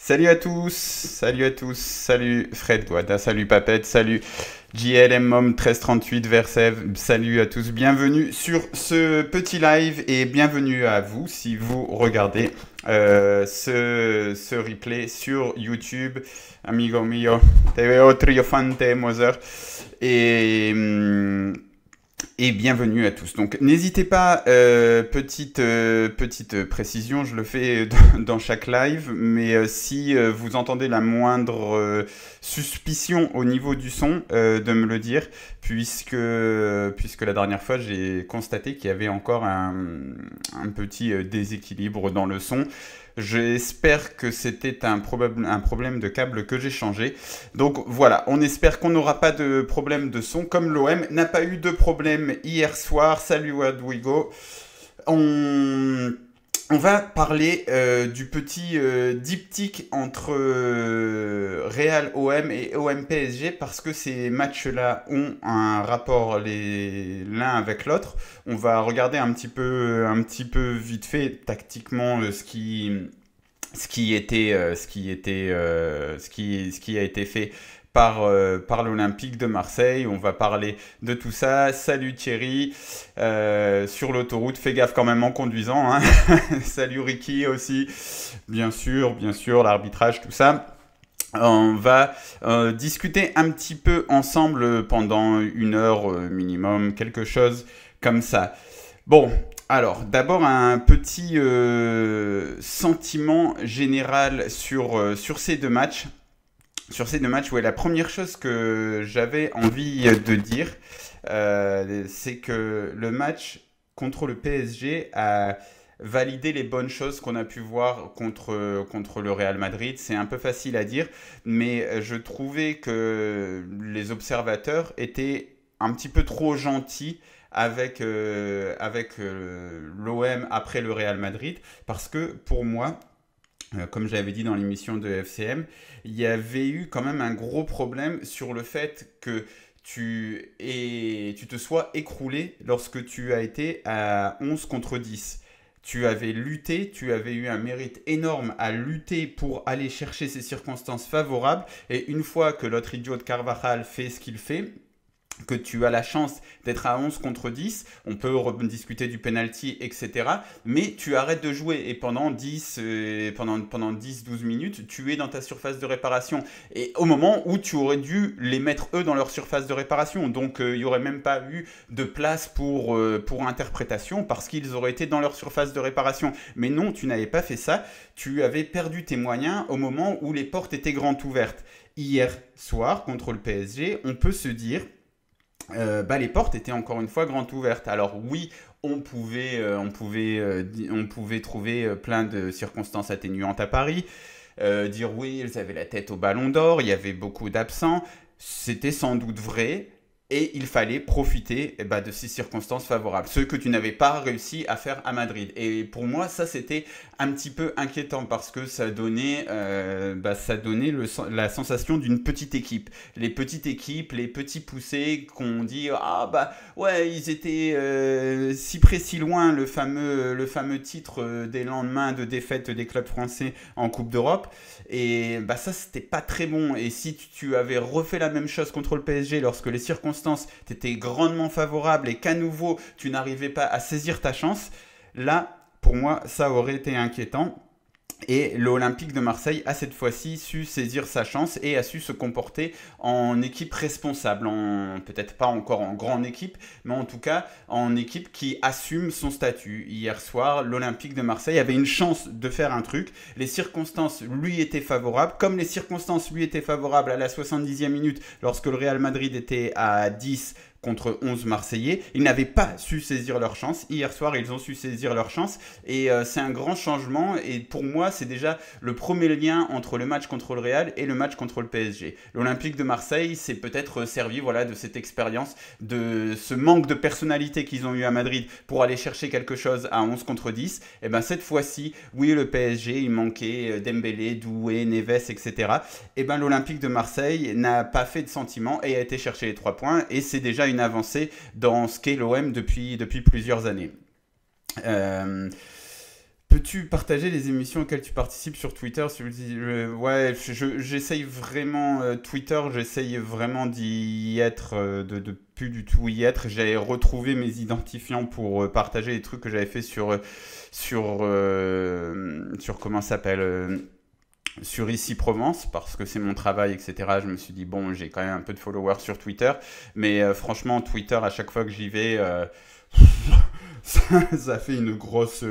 salut à tous, salut Fred Guada, salut Papette, salut JLM Mom 1338 Versev, salut à tous, bienvenue sur ce petit live et bienvenue à vous si vous regardez ce replay sur YouTube. Amigo mio, te veo triomfante, Mother. Et, et bienvenue à tous. Donc n'hésitez pas, petite précision, je le fais dans chaque live, mais si vous entendez la moindre suspicion au niveau du son, de me le dire, puisque la dernière fois j'ai constaté qu'il y avait encore un petit déséquilibre dans le son. J'espère que c'était un problème de câble que j'ai changé. Donc voilà, on espère qu'on n'aura pas de problème de son, comme l'OM n'a pas eu de problème hier soir. Salut Wadwigo. On, on va parler du petit diptyque entre Real OM et OM PSG parce que ces matchs-là ont un rapport l'un avec l'autre. On va regarder un petit peu vite fait tactiquement ce qui a été fait par l'Olympique de Marseille. On va parler de tout ça. Salut Thierry, sur l'autoroute, fais gaffe quand même en conduisant, hein. Salut Ricky aussi, bien sûr, l'arbitrage, tout ça. On va discuter un petit peu ensemble pendant 1 heure minimum, quelque chose comme ça. Bon, alors d'abord un petit sentiment général sur ces deux matchs. Sur ces deux matchs, ouais, la première chose que j'avais envie de dire, c'est que le match contre le PSG a validé les bonnes choses qu'on a pu voir contre le Real Madrid. C'est un peu facile à dire, mais je trouvais que les observateurs étaient un petit peu trop gentils avec l'OM après le Real Madrid, parce que pour moi, comme j'avais dit dans l'émission de FCM, il y avait eu quand même un gros problème sur le fait que tu te sois écroulé lorsque tu as été à 11 contre 10. Tu avais lutté, tu avais eu un mérite énorme à lutter pour aller chercher ces circonstances favorables. Et une fois que l'autre idiot de Carvajal fait ce qu'il fait, que tu as la chance d'être à 11 contre 10, on peut discuter du penalty, etc. Mais tu arrêtes de jouer et pendant 10-12 minutes, tu es dans ta surface de réparation. Et au moment où tu aurais dû les mettre eux dans leur surface de réparation. Donc il n'y aurait même pas eu de place pour interprétation parce qu'ils auraient été dans leur surface de réparation. Mais non, tu n'avais pas fait ça. Tu avais perdu tes moyens au moment où les portes étaient grandes ouvertes. Hier soir, contre le PSG, on peut se dire les portes étaient encore une fois grandes ouvertes. Alors oui, on pouvait trouver plein de circonstances atténuantes à Paris, dire oui, ils avaient la tête au ballon d'or, il y avait beaucoup d'absents, c'était sans doute vrai. Et il fallait profiter de ces circonstances favorables, ce que tu n'avais pas réussi à faire à Madrid. Et pour moi, ça c'était un petit peu inquiétant parce que ça donnait la sensation d'une petite équipe. Les petites équipes, les petits poussés qu'on dit ah bah ouais ils étaient si près si loin le fameux titre des lendemains de défaite des clubs français en Coupe d'Europe. Et ça c'était pas très bon. Et si tu avais refait la même chose contre le PSG lorsque les circonstances t'étaient grandement favorables et qu'à nouveau tu n'arrivais pas à saisir ta chance, là pour moi ça aurait été inquiétant. Et l'Olympique de Marseille a cette fois-ci su saisir sa chance et a su se comporter en équipe responsable, peut-être pas encore en grande équipe, mais en tout cas en équipe qui assume son statut. Hier soir, l'Olympique de Marseille avait une chance de faire un truc, les circonstances lui étaient favorables, comme les circonstances lui étaient favorables à la 70e minute lorsque le Real Madrid était à 10 contre 11 Marseillais. Ils n'avaient pas su saisir leur chance. Hier soir, ils ont su saisir leur chance. Et c'est un grand changement. Et pour moi, c'est déjà le premier lien entre le match contre le Real et le match contre le PSG. L'Olympique de Marseille s'est peut-être servi de cette expérience, de ce manque de personnalité qu'ils ont eu à Madrid pour aller chercher quelque chose à 11 contre 10. Et cette fois-ci, oui, le PSG, il manquait Dembélé, Doué, Neves, etc. Et l'Olympique de Marseille n'a pas fait de sentiment et a été chercher les 3 points. Et c'est déjà une avancée dans ce qu'est l'OM depuis plusieurs années. peux-tu partager les émissions auxquelles tu participes sur Twitter? Ouais, j'essaye vraiment, Twitter, j'essaye vraiment d'y être, de plus du tout y être. J'ai retrouvé mes identifiants pour partager les trucs que j'avais fait sur comment ça s'appelle, sur Ici Provence, parce que c'est mon travail, etc. Je me suis dit, bon, j'ai quand même un peu de followers sur Twitter, mais franchement, Twitter, à chaque fois que j'y vais, ça fait une grosse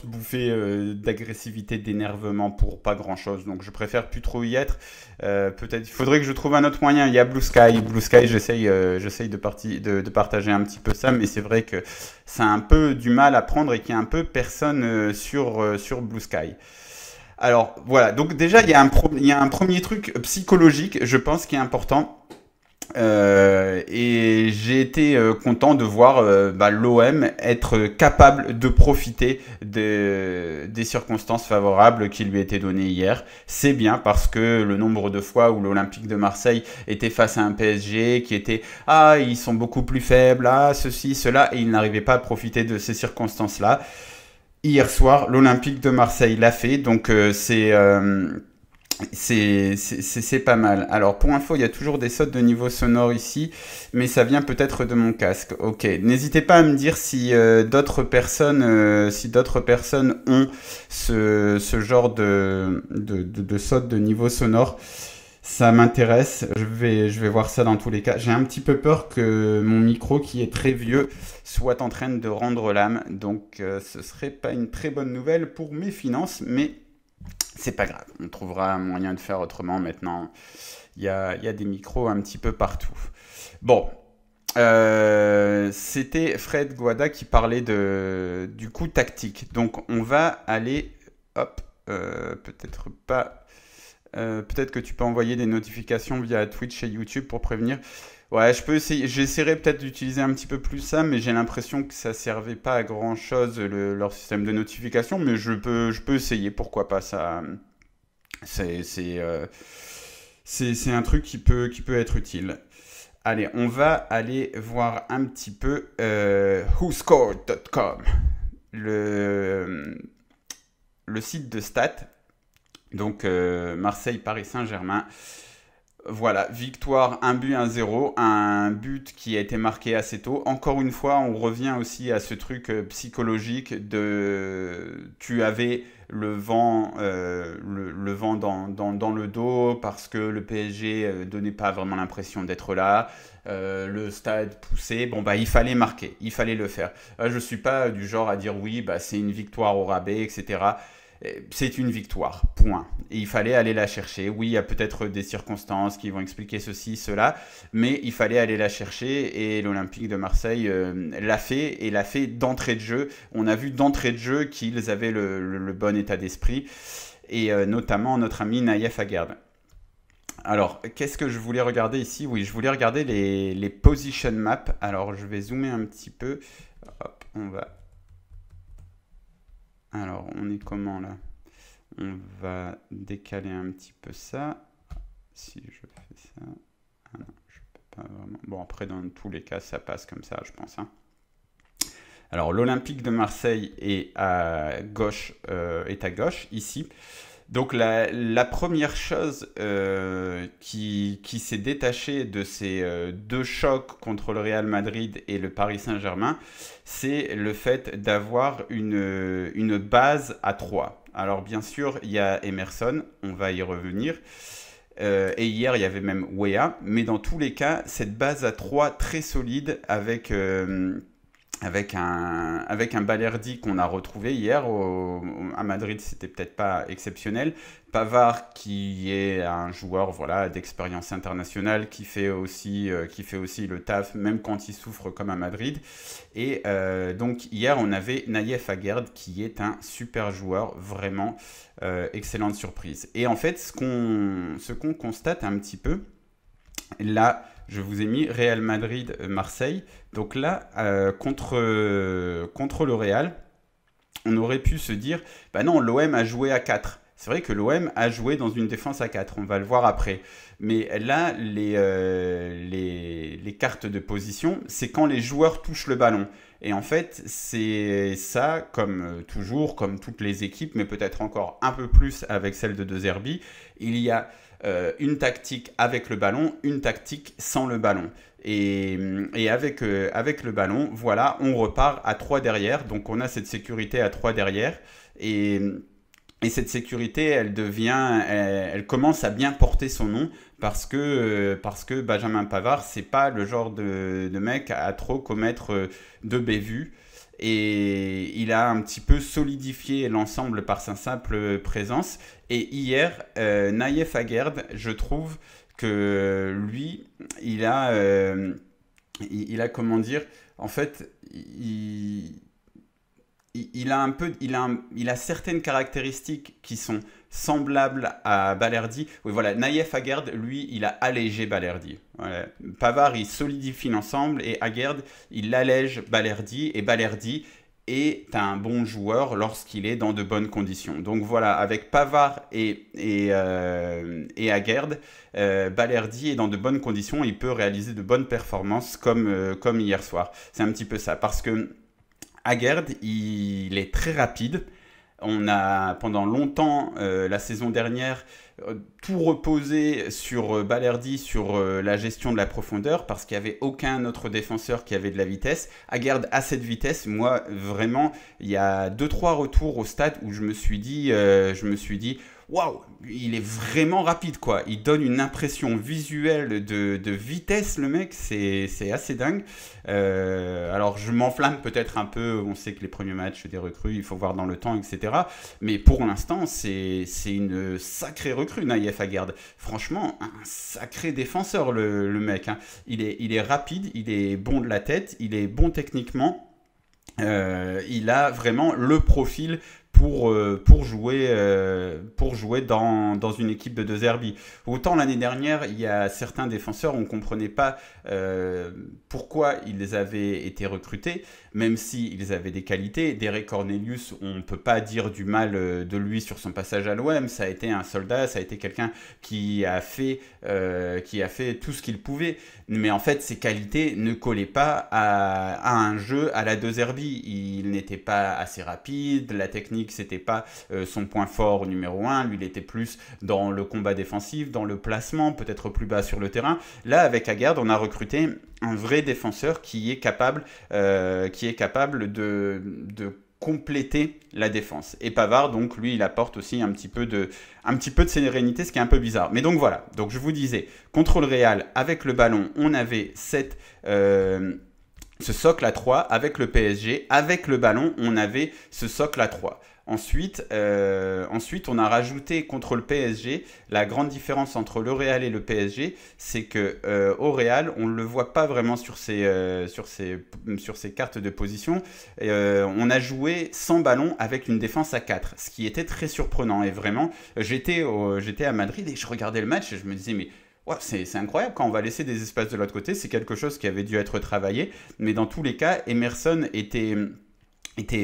bouffée d'agressivité, d'énervement pour pas grand-chose. Donc je préfère plus trop y être. Peut-être il faudrait que je trouve un autre moyen. Il y a Blue Sky. Blue Sky, j'essaye de partager un petit peu ça, mais c'est vrai que ça a un peu du mal à prendre et qu'il y a un peu personne sur Blue Sky. Alors voilà, donc déjà il y a un premier truc psychologique, je pense, qui est important. Et j'ai été content de voir l'OM être capable de profiter des circonstances favorables qui lui étaient données hier. C'est bien parce que le nombre de fois où l'Olympique de Marseille était face à un PSG qui était ah ils sont beaucoup plus faibles, ah ceci, cela, et ils n'arrivaient pas à profiter de ces circonstances-là. Hier soir, l'Olympique de Marseille l'a fait, donc c'est pas mal. Alors, pour info, il y a toujours des sautes de niveau sonore ici, mais ça vient peut-être de mon casque. Ok, n'hésitez pas à me dire si d'autres personnes ont ce genre de saute de niveau sonore. Ça m'intéresse, je vais voir ça dans tous les cas. J'ai un petit peu peur que mon micro, qui est très vieux, soit en train de rendre l'âme. Donc, ce serait pas une très bonne nouvelle pour mes finances, mais c'est pas grave. On trouvera un moyen de faire autrement maintenant. Il y a des micros un petit peu partout. Bon, c'était Fred Guada qui parlait du coup tactique. Donc, on va aller... Hop, peut-être pas... peut-être que tu peux envoyer des notifications via Twitch et YouTube pour prévenir. Ouais, je peux essayer. J'essaierai peut-être d'utiliser un petit peu plus ça, mais j'ai l'impression que ça servait pas à grand chose leur système de notification. Mais je peux essayer. Pourquoi pas ça? C'est c'est euh, c'est un truc qui peut être utile. Allez, on va aller voir un petit peu whoscored.com, le le site de stats. Donc Marseille-Paris Saint-Germain. Voilà, victoire 1-0, un but qui a été marqué assez tôt. Encore une fois, on revient aussi à ce truc psychologique de tu avais le vent dans le dos parce que le PSG donnait pas vraiment l'impression d'être là. Le stade poussé, bon bah il fallait marquer, il fallait le faire. Je suis pas du genre à dire oui, bah c'est une victoire au rabais, etc. C'est une victoire, point. Et il fallait aller la chercher. Oui, il y a peut-être des circonstances qui vont expliquer ceci, cela, mais il fallait aller la chercher et l'Olympique de Marseille l'a fait et l'a fait d'entrée de jeu. On a vu d'entrée de jeu qu'ils avaient le bon état d'esprit et notamment notre ami Naïef Aguerd. Alors, qu'est-ce que je voulais regarder ici? Oui, je voulais regarder les position maps. Alors, je vais zoomer un petit peu. Hop, on va... Alors, on est comment là? On va décaler un petit peu ça. Si je fais ça... Ah non, je peux pas vraiment... Bon, après, dans tous les cas, ça passe comme ça, je pense. Hein. Alors, l'Olympique de Marseille est à gauche, ici. Donc, la première chose qui s'est détachée de ces deux chocs contre le Real Madrid et le Paris Saint-Germain, c'est le fait d'avoir une base à 3. Alors, bien sûr, il y a Emerson, on va y revenir. Et hier, il y avait même Wea. Mais dans tous les cas, cette base à 3 très solide avec un Balerdi qu'on a retrouvé hier à Madrid, c'était peut-être pas exceptionnel. Pavard qui est un joueur voilà, d'expérience internationale qui fait aussi le taf même quand il souffre comme à Madrid. Et donc hier on avait Naïef Aguerd qui est un super joueur, vraiment excellente surprise. Et en fait ce qu'on constate un petit peu, là je vous ai mis Real Madrid-Marseille. Donc là, contre le Real, on aurait pu se dire, bah non, l'OM a joué à 4. C'est vrai que l'OM a joué dans une défense à 4, on va le voir après. Mais là, les cartes de position, c'est quand les joueurs touchent le ballon. Et en fait, c'est ça, comme toujours, comme toutes les équipes, mais peut-être encore un peu plus avec celle de De Zerbi, il y a une tactique avec le ballon, une tactique sans le ballon. Et avec le ballon, voilà, on repart à 3 derrière. Donc on a cette sécurité à 3 derrière. Et, et cette sécurité, elle commence à bien porter son nom parce que Benjamin Pavard, c'est pas le genre de mec à trop commettre de bévues. Et il a un petit peu solidifié l'ensemble par sa simple présence. Et hier, Naïef Aguerd, je trouve que lui, comment dire, en fait, il a certaines caractéristiques qui sont semblables à Balerdi. Oui, voilà, Naïef Aguerd, lui, il a allégé Balerdi. Voilà. Pavard, il solidifie l'ensemble et Aguerd, il allège Balerdi et Balerdi est un bon joueur lorsqu'il est dans de bonnes conditions. Donc voilà, avec Pavard et Aguerd, Balerdi est dans de bonnes conditions, il peut réaliser de bonnes performances comme hier soir. C'est un petit peu ça, parce que Aguerd, il est très rapide. On a pendant longtemps, la saison dernière, tout reposé sur Balerdi, sur la gestion de la profondeur, parce qu'il n'y avait aucun autre défenseur qui avait de la vitesse. Aguerd a cette vitesse. Moi, vraiment, il y a 2-3 retours au stade où je me suis dit waouh, il est vraiment rapide, quoi. Il donne une impression visuelle de vitesse, le mec, c'est assez dingue. Alors, je m'enflamme peut-être un peu. On sait que les premiers matchs des recrues, il faut voir dans le temps, etc. Mais pour l'instant, c'est une sacrée recrue, Naïef Aguerd. Franchement, un sacré défenseur, le mec, hein. Il est rapide, il est bon de la tête, il est bon techniquement. Il a vraiment le profil pour jouer dans une équipe de De Zerbi. Autant l'année dernière, il y a certains défenseurs, on ne comprenait pas pourquoi ils avaient été recrutés, même s'ils avaient des qualités. Derek Cornelius, on ne peut pas dire du mal de lui sur son passage à l'OM. Ça a été un soldat, ça a été quelqu'un qui a fait tout ce qu'il pouvait. Mais en fait, ses qualités ne collaient pas à un jeu à la De Zerbi. Il n'était pas assez rapide, la technique, c'était pas son point fort numéro 1. Lui, il était plus dans le combat défensif, dans le placement, peut-être plus bas sur le terrain. Là, avec Aguerd, on a recruté un vrai défenseur qui est capable de compléter la défense. Et Pavard, donc, lui, il apporte aussi un petit peu de sérénité, ce qui est un peu bizarre. Mais donc voilà, donc je vous disais, contre le Real, avec le ballon, on avait ce socle à 3 avec le PSG. Avec le ballon, on avait ce socle à 3. Ensuite, on a rajouté contre le PSG. La grande différence entre le Real et le PSG, c'est que au Real, on ne le voit pas vraiment sur ces cartes de position. On a joué sans ballon avec une défense à 4, ce qui était très surprenant. Et vraiment, j'étais à Madrid et je regardais le match et je me disais, mais ouais, c'est incroyable quand on va laisser des espaces de l'autre côté. C'est quelque chose qui avait dû être travaillé. Mais dans tous les cas, Emerson était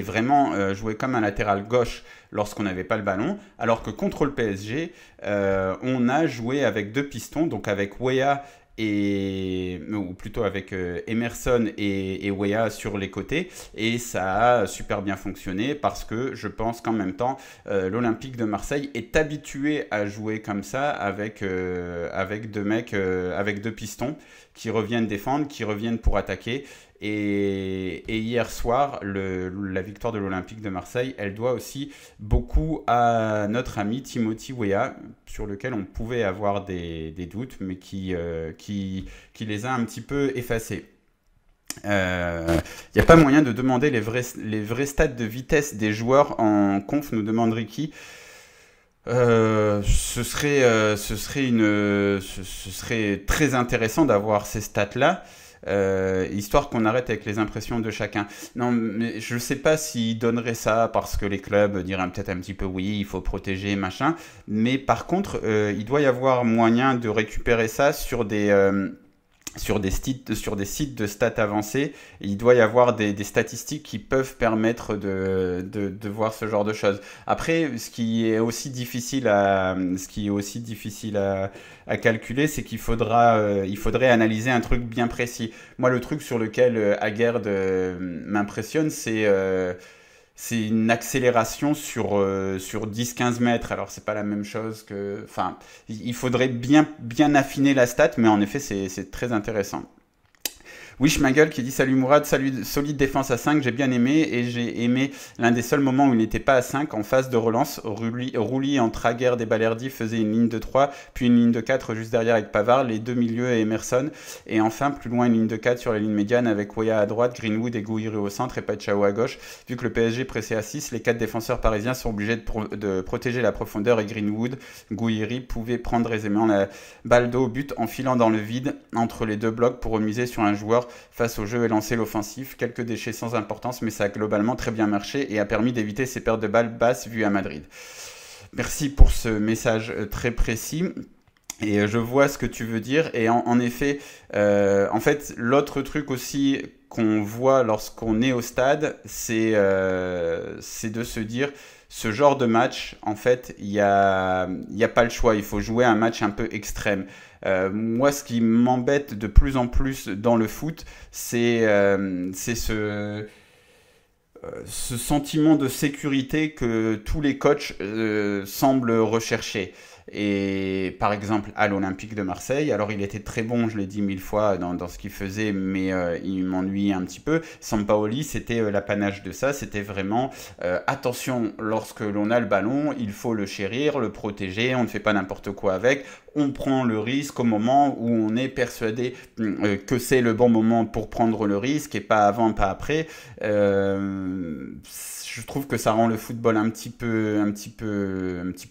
vraiment joué comme un latéral gauche lorsqu'on n'avait pas le ballon, alors que contre le PSG, on a joué avec 2 pistons, donc avec Weah ou plutôt avec Emerson et Weah sur les côtés, et ça a super bien fonctionné parce que je pense qu'en même temps, l'Olympique de Marseille est habitué à jouer comme ça avec 2 mecs, avec 2 pistons qui reviennent défendre, qui reviennent pour attaquer. Et hier soir, la victoire de l'Olympique de Marseille, elle doit aussi beaucoup à notre ami Timothy Weah, sur lequel on pouvait avoir des doutes, mais qui les a un petit peu effacés. Il n'y a pas moyen de demander les vrais stats de vitesse des joueurs en conf, nous demande Ricky. Ce serait très intéressant d'avoir ces stats-là. Histoire qu'on arrête avec les impressions de chacun. Non, mais je ne sais pas s'ils donneraient ça parce que les clubs diraient peut-être un petit peu oui, il faut protéger, machin. Mais par contre, il doit y avoir moyen de récupérer ça sur des sur des sites de stats avancés, il doit y avoir des statistiques qui peuvent permettre de voir ce genre de choses. Après, ce qui est aussi difficile à calculer, c'est il faudrait analyser un truc bien précis. Moi, le truc sur lequel Aguerd m'impressionne, c'est une accélération sur 10-15 mètres. Alors, c'est pas la même chose que. Enfin, il faudrait bien affiner la stat, mais en effet, c'est très intéressant. Wishmaggle qui dit salut Mourad, salut, solide défense à 5, j'ai bien aimé et j'ai aimé l'un des seuls moments où il n'était pas à 5 en phase de relance. Rouli entre Aguerd et Balerdi faisait une ligne de 3, puis une ligne de 4 juste derrière avec Pavard, les deux milieux et Emerson. Et enfin, plus loin, une ligne de 4 sur la ligne médiane avec Weah à droite, Greenwood et Gouiri au centre et Pachao à gauche. Vu que le PSG pressait à 6, les 4 défenseurs parisiens sont obligés de protéger la profondeur et Greenwood, Gouiri pouvait prendre aisément la balle d'eau au but en filant dans le vide entre les deux blocs pour remiser sur un joueur face au jeu et lancer l'offensif. Quelques déchets sans importance, mais ça a globalement très bien marché et a permis d'éviter ces pertes de balles basses vues à Madrid. Merci pour ce message très précis. Et je vois ce que tu veux dire. Et en effet, en fait, l'autre truc aussi qu'on voit lorsqu'on est au stade, c'est de se dire, ce genre de match, en fait, il y a pas le choix. Il faut jouer un match un peu extrême. Moi, ce qui m'embête de plus en plus dans le foot, c'est ce sentiment de sécurité que tous les coachs semblent rechercher. Et par exemple, à l'Olympique de Marseille, alors il était très bon, je l'ai dit 1000 fois dans ce qu'il faisait, mais il m'ennuyait un petit peu. Sampaoli, c'était l'apanage de ça, c'était vraiment attention, lorsque l'on a le ballon, il faut le chérir, le protéger, on ne fait pas n'importe quoi avec, on prend le risque au moment où on est persuadé que c'est le bon moment pour prendre le risque et pas avant, pas après. Je trouve que ça rend le football un petit peu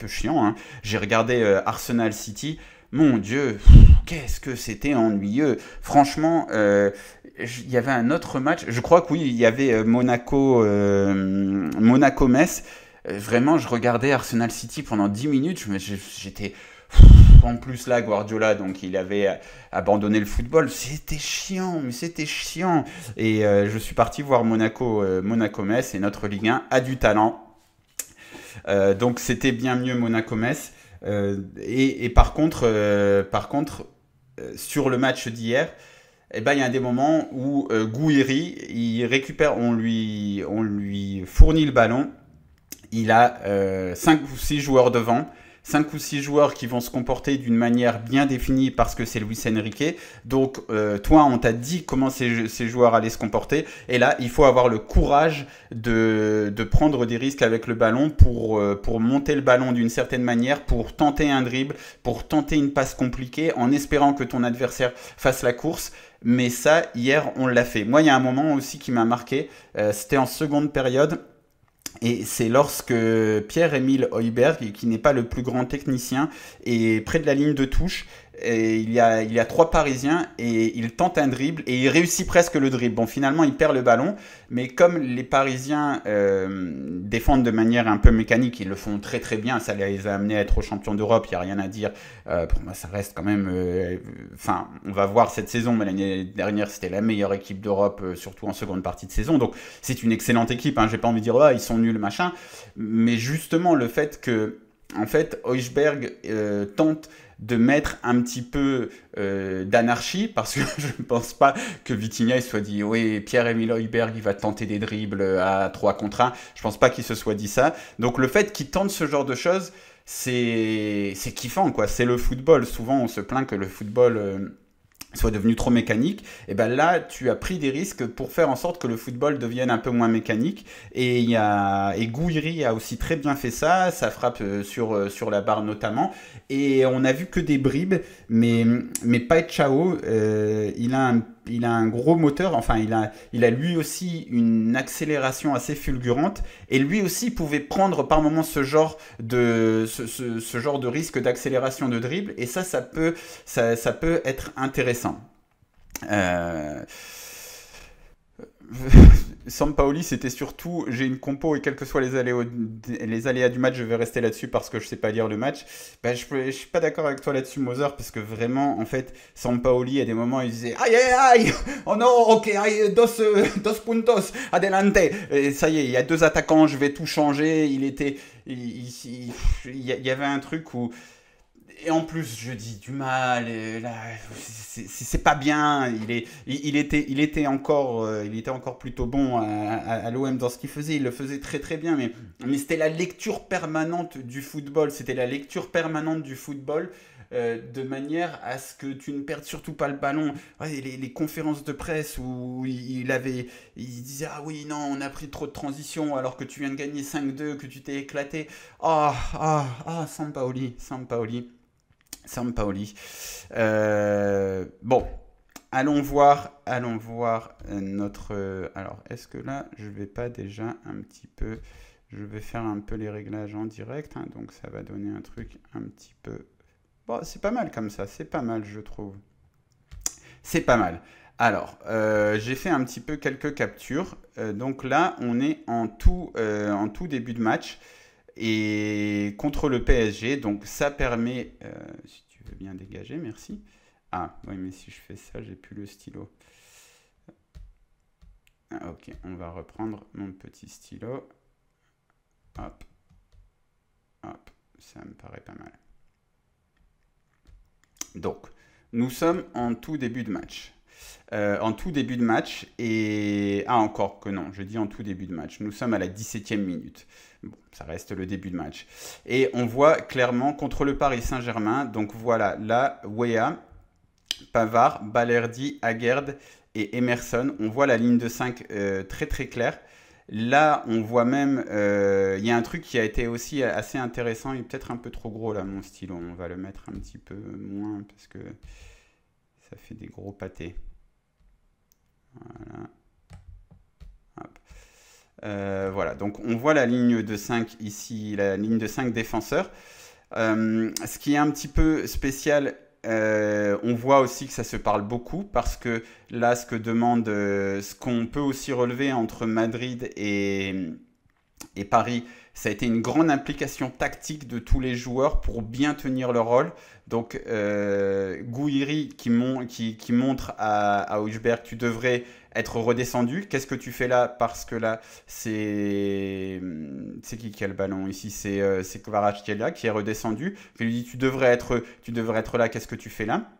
chiant, hein. J'ai regardé Arsenal City. Mon Dieu, qu'est-ce que c'était ennuyeux. Franchement, il y avait un autre match. Je crois que oui, il y avait Monaco-Metz. Vraiment, je regardais Arsenal City pendant 10 minutes. J'étais... En plus là, Guardiola, donc il avait abandonné le football. C'était chiant, mais c'était chiant. Et je suis parti voir Monaco-Metz, et notre Ligue 1 a du talent. Donc c'était bien mieux Monaco-Metz. Et par contre, sur le match d'hier, eh ben, il y a des moments où Gouiri, il récupère, on lui fournit le ballon. Il a 5 ou 6 joueurs devant. 5 ou 6 joueurs qui vont se comporter d'une manière bien définie parce que c'est Luis Enrique. Donc, toi, on t'a dit comment ces joueurs allaient se comporter. Et là, il faut avoir le courage de prendre des risques avec le ballon pour monter le ballon d'une certaine manière, pour tenter un dribble, pour tenter une passe compliquée en espérant que ton adversaire fasse la course. Mais ça, hier, on l'a fait. Moi, il y a un moment aussi qui m'a marqué. C'était en seconde période. Et c'est lorsque Pierre-Emile Højbjerg, qui n'est pas le plus grand technicien, est près de la ligne de touche. Et il y a 3 Parisiens et il tente un dribble et il réussit presque le dribble. Bon, finalement, il perd le ballon, mais comme les Parisiens défendent de manière un peu mécanique, ils le font très très bien, ça les a amenés à être champions d'Europe, il n'y a rien à dire. Pour moi, ça reste quand même... Enfin, on va voir cette saison, mais l'année dernière, c'était la meilleure équipe d'Europe, surtout en seconde partie de saison. Donc, c'est une excellente équipe, hein. J'ai pas envie de dire, oh, ils sont nuls, machin. Mais justement, le fait que, en fait, Højbjerg tente de mettre un petit peu d'anarchie, parce que je ne pense pas que Vitinha il soit dit oui, Pierre-Emile Højbjerg il va tenter des dribbles à 3 contre 1, je pense pas qu'il se soit dit ça. Donc le fait qu'il tente ce genre de choses, c'est kiffant, quoi. C'est le football. Souvent on se plaint que le football soit devenu trop mécanique, et ben là tu as pris des risques pour faire en sorte que le football devienne un peu moins mécanique, et Gouiri a aussi très bien fait ça, ça frappe sur la barre notamment, et on a vu que des bribes, mais Paechao, il a un gros moteur, enfin il a lui aussi une accélération assez fulgurante, et lui aussi pouvait prendre par moments ce genre de risque d'accélération de dribble, et ça peut être intéressant. Sampaoli, c'était surtout, j'ai une compo et quels que soient les aléas du match, je vais rester là-dessus parce que je sais pas lire le match. Bah, je suis pas d'accord avec toi là-dessus, Moser, parce que vraiment, en fait, Sampaoli, à des moments, il disait aïe aïe aïe, oh non, ok, aïe, dos puntos, adelante. Et ça y est, il y a deux attaquants, je vais tout changer. Il y avait un truc où et en plus, je dis du mal, et là, c'est pas bien. Il était encore plutôt bon à l'OM dans ce qu'il faisait. Il le faisait très très bien, mais c'était la lecture permanente du football. C'était la lecture permanente du football de manière à ce que tu ne perdes surtout pas le ballon. Ouais, les conférences de presse où il disait ah oui non on a pris trop de transition alors que tu viens de gagner 5-2, que tu t'es éclaté. Sampaoli, Sampaoli. Sampaoli. Bon, allons voir notre. Alors, est-ce que là, je vais pas déjà un petit peu. Je vais faire un peu les réglages en direct, hein, donc ça va donner un truc un petit peu. Bon, c'est pas mal comme ça, c'est pas mal, je trouve. C'est pas mal. Alors, j'ai fait un petit peu quelques captures. Donc là, on est en tout début de match et contre le PSG. Donc ça permet, si tu veux bien dégager, merci. Ah oui, mais si je fais ça, j'ai plus le stylo. Ah, ok, on va reprendre mon petit stylo. Hop, hop, ça me paraît pas mal. Donc, nous sommes en tout début de match. En tout début de match et... Ah encore que non, je dis en tout début de match. Nous sommes à la 17e minute. Bon, ça reste le début de match. Et on voit clairement contre le Paris Saint-Germain, donc voilà, là, Weah, Pavard, Balerdi, Aguerd et Emerson. On voit la ligne de 5 très très claire. Là, on voit même, il y a un truc qui a été aussi assez intéressant. Il est peut-être un peu trop gros là, mon stylo. On va le mettre un petit peu moins parce que ça fait des gros pâtés. Voilà. Hop. Voilà, donc on voit la ligne de 5 ici, la ligne de 5 défenseurs. Ce qui est un petit peu spécial, on voit aussi que ça se parle beaucoup parce que là, ce qu'on peut aussi relever entre Madrid et Paris, ça a été une grande implication tactique de tous les joueurs pour bien tenir leur rôle. Donc, Gouiri qui montre à Hojbjerg, tu devrais être redescendu. Qu'est-ce que tu fais là? Parce que là, c'est qui a le ballon ici? C'est Kvaratskhelia qui est redescendu. Il lui dit, tu devrais être là. Qu'est-ce que tu fais là?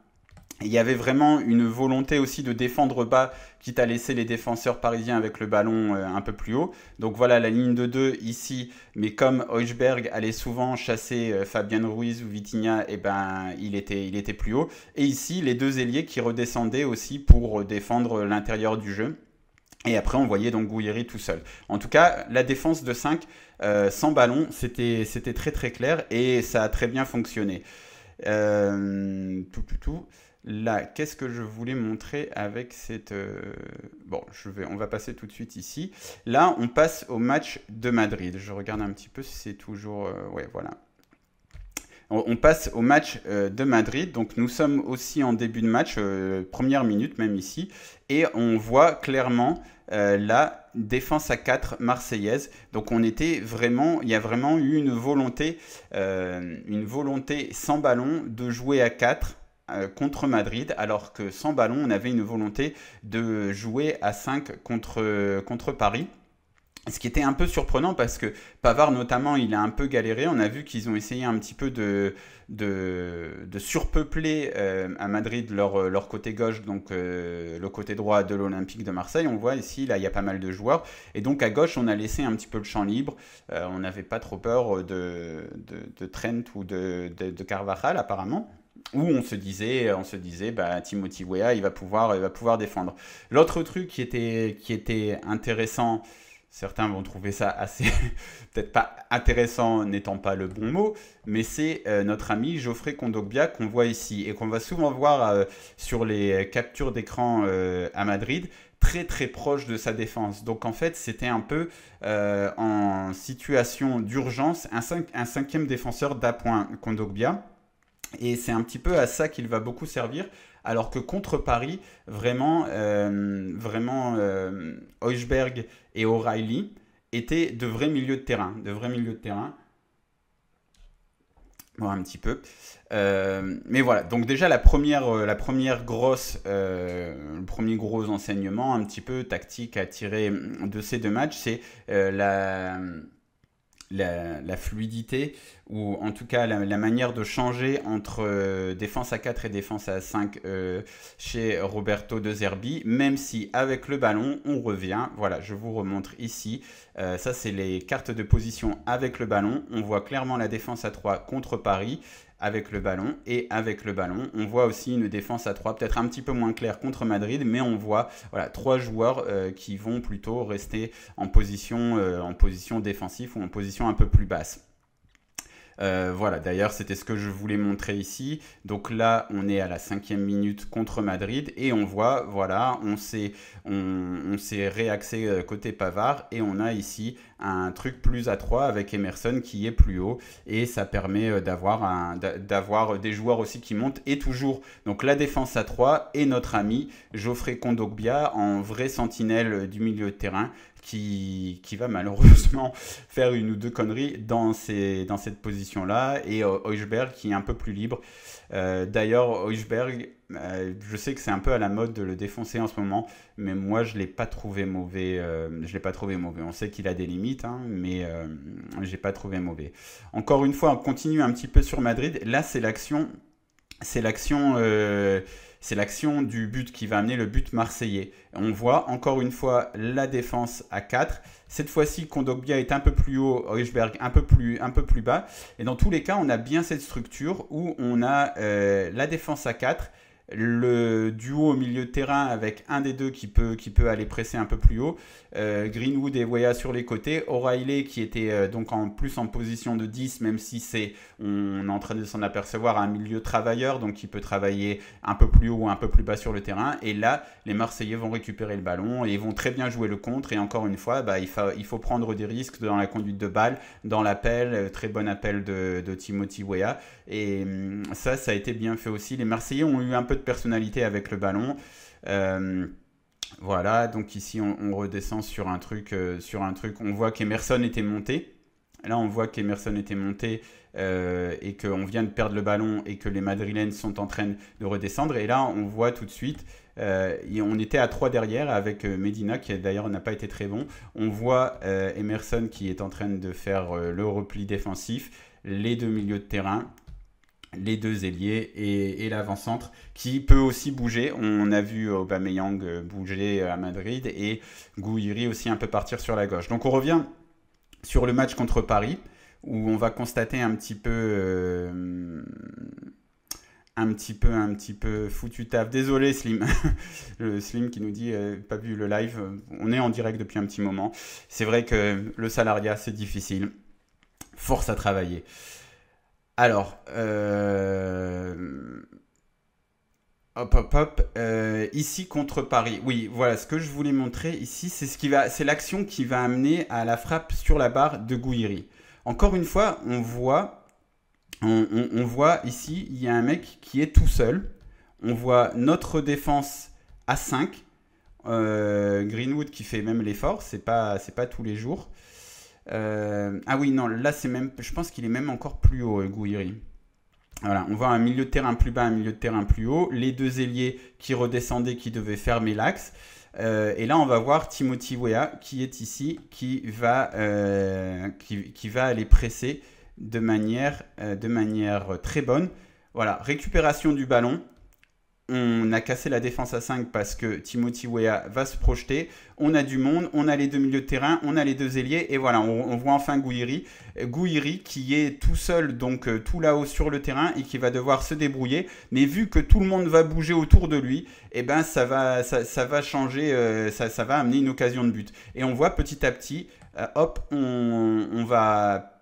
Il y avait vraiment une volonté aussi de défendre bas, quitte à laisser les défenseurs parisiens avec le ballon un peu plus haut. Donc voilà la ligne de 2 ici, mais comme Hojbjerg allait souvent chasser Fabien Ruiz ou Vitinha, eh ben, il était plus haut. Et ici, les deux ailiers qui redescendaient aussi pour défendre l'intérieur du jeu. Et après, on voyait donc Gouiri tout seul. En tout cas, la défense de 5 sans ballon, c'était très très clair et ça a très bien fonctionné. Tout. Là, qu'est-ce que je voulais montrer avec cette... Bon, on va passer tout de suite ici. Là, on passe au match de Madrid. Je regarde un petit peu si c'est toujours... ouais, voilà. On passe au match de Madrid. Donc, nous sommes aussi en début de match, première minute même ici. Et on voit clairement la défense à 4 marseillaise. Donc, il y a vraiment eu une volonté sans ballon de jouer à 4 contre Madrid, alors que sans ballon, on avait une volonté de jouer à 5 contre Paris. Ce qui était un peu surprenant parce que Pavard notamment, il a un peu galéré. On a vu qu'ils ont essayé un petit peu de surpeupler à Madrid leur côté gauche, donc le côté droit de l'Olympique de Marseille. On voit ici, là, il y a pas mal de joueurs. Et donc à gauche, on a laissé un petit peu le champ libre. On n'avait pas trop peur de Trent ou de Carvajal apparemment. Où on se disait bah, Timothy Weah, il va pouvoir défendre. L'autre truc qui était intéressant, certains vont trouver ça assez, peut-être pas intéressant n'étant pas le bon mot, mais c'est notre ami Geoffrey Kondogbia qu'on voit ici et qu'on va souvent voir sur les captures d'écran à Madrid, très très proche de sa défense. Donc en fait, c'était un peu en situation d'urgence, un cinquième défenseur d'appoint Kondogbia. Et c'est un petit peu à ça qu'il va beaucoup servir, alors que contre Paris, vraiment, Højbjerg et O'Reilly étaient de vrais milieux de terrain, Bon, un petit peu. Mais voilà, donc déjà la première le premier gros enseignement un petit peu tactique à tirer de ces deux matchs, c'est la fluidité, ou en tout cas la manière de changer entre défense à 4 et défense à 5 chez Roberto De Zerbi, même si avec le ballon on revient. Voilà, je vous remontre ici. Ça, c'est les cartes de position avec le ballon. On voit clairement la défense à 3 contre Paris avec le ballon, et avec le ballon on voit aussi une défense à 3 peut-être un petit peu moins claire contre Madrid, mais on voit voilà, 3 joueurs qui vont plutôt rester en position défensive, ou en position un peu plus basse. Voilà, d'ailleurs c'était ce que je voulais montrer ici. Donc là on est à la 5e minute contre Madrid, et on voit, voilà, on s'est réaxé côté Pavard, et on a ici un truc plus à 3 avec Emerson qui est plus haut, et ça permet d'avoir des joueurs aussi qui montent, et toujours donc la défense à 3 et notre ami Geoffrey Kondogbia en vrai sentinelle du milieu de terrain, qui va malheureusement faire une ou deux conneries dans cette position-là, et Højbjerg qui est un peu plus libre. D'ailleurs, Højbjerg, je sais que c'est un peu à la mode de le défoncer en ce moment, mais moi je ne l'ai pas trouvé mauvais. On sait qu'il a des limites, hein, mais je n'ai pas trouvé mauvais. Encore une fois, on continue un petit peu sur Madrid. Là, c'est l'action du but qui va amener le but marseillais. On voit encore une fois la défense à 4. Cette fois-ci, Kondogbia est un peu plus haut, Højbjerg un peu plus bas. Et dans tous les cas, on a bien cette structure où on a la défense à 4, le duo au milieu de terrain avec un des deux qui peut aller presser un peu plus haut, Greenwood et Weah sur les côtés, O'Reilly qui était donc en position de 10, même si on est en train de s'en apercevoir, un milieu travailleur, donc qui peut travailler un peu plus haut ou un peu plus bas sur le terrain. Et là, les Marseillais vont récupérer le ballon et ils vont très bien jouer le contre. Et encore une fois, il faut prendre des risques dans la conduite de balle, dans l'appel, très bon appel de Timothy Weah. Et ça a été bien fait aussi. Les Marseillais ont eu un peu de personnalité avec le ballon. Voilà, donc ici on redescend sur un truc. On voit qu'Emerson était monté. Là, on voit qu'Emerson était monté et qu'on vient de perdre le ballon et que les Madrilènes sont en train de redescendre. Et là, on voit tout de suite, on était à 3 derrière avec Medina, qui d'ailleurs n'a pas été très bon. On voit Emerson qui est en train de faire le repli défensif, les deux milieux de terrain, les deux ailiers et l'avant-centre qui peut aussi bouger. On a vu Aubameyang bouger à Madrid et Gouiri aussi un peu partir sur la gauche. Donc on revient sur le match contre Paris, où on va constater un petit peu foutu taf. Désolé Slim, le Slim qui nous dit pas vu le live. On est en direct depuis un petit moment. C'est vrai que le salariat c'est difficile. Force à travailler. Alors, ici contre Paris. Oui, voilà, ce que je voulais montrer ici, c'est l'action qui va amener à la frappe sur la barre de Gouiri. Encore une fois, on voit ici, il y a un mec qui est tout seul. On voit notre défense à 5. Greenwood qui fait même l'effort, c'est pas tous les jours. Ah oui, non, là c'est même, je pense qu'il est même encore plus haut, Gouiri. Voilà, on voit un milieu de terrain plus bas, un milieu de terrain plus haut, les deux ailiers qui redescendaient, qui devaient fermer l'axe. Et là, on va voir Timothy Weah qui est ici, qui va aller presser de manière très bonne. Voilà, récupération du ballon. On a cassé la défense à 5 parce que Timothy Weah va se projeter. On a du monde, on a les deux milieux de terrain, on a les deux ailiers. Et voilà, on voit enfin Gouiri. Gouiri qui est tout seul, donc tout là-haut sur le terrain et qui va devoir se débrouiller. Mais vu que tout le monde va bouger autour de lui, eh ben ça va changer, ça va amener une occasion de but. Et on voit petit à petit, hop, on va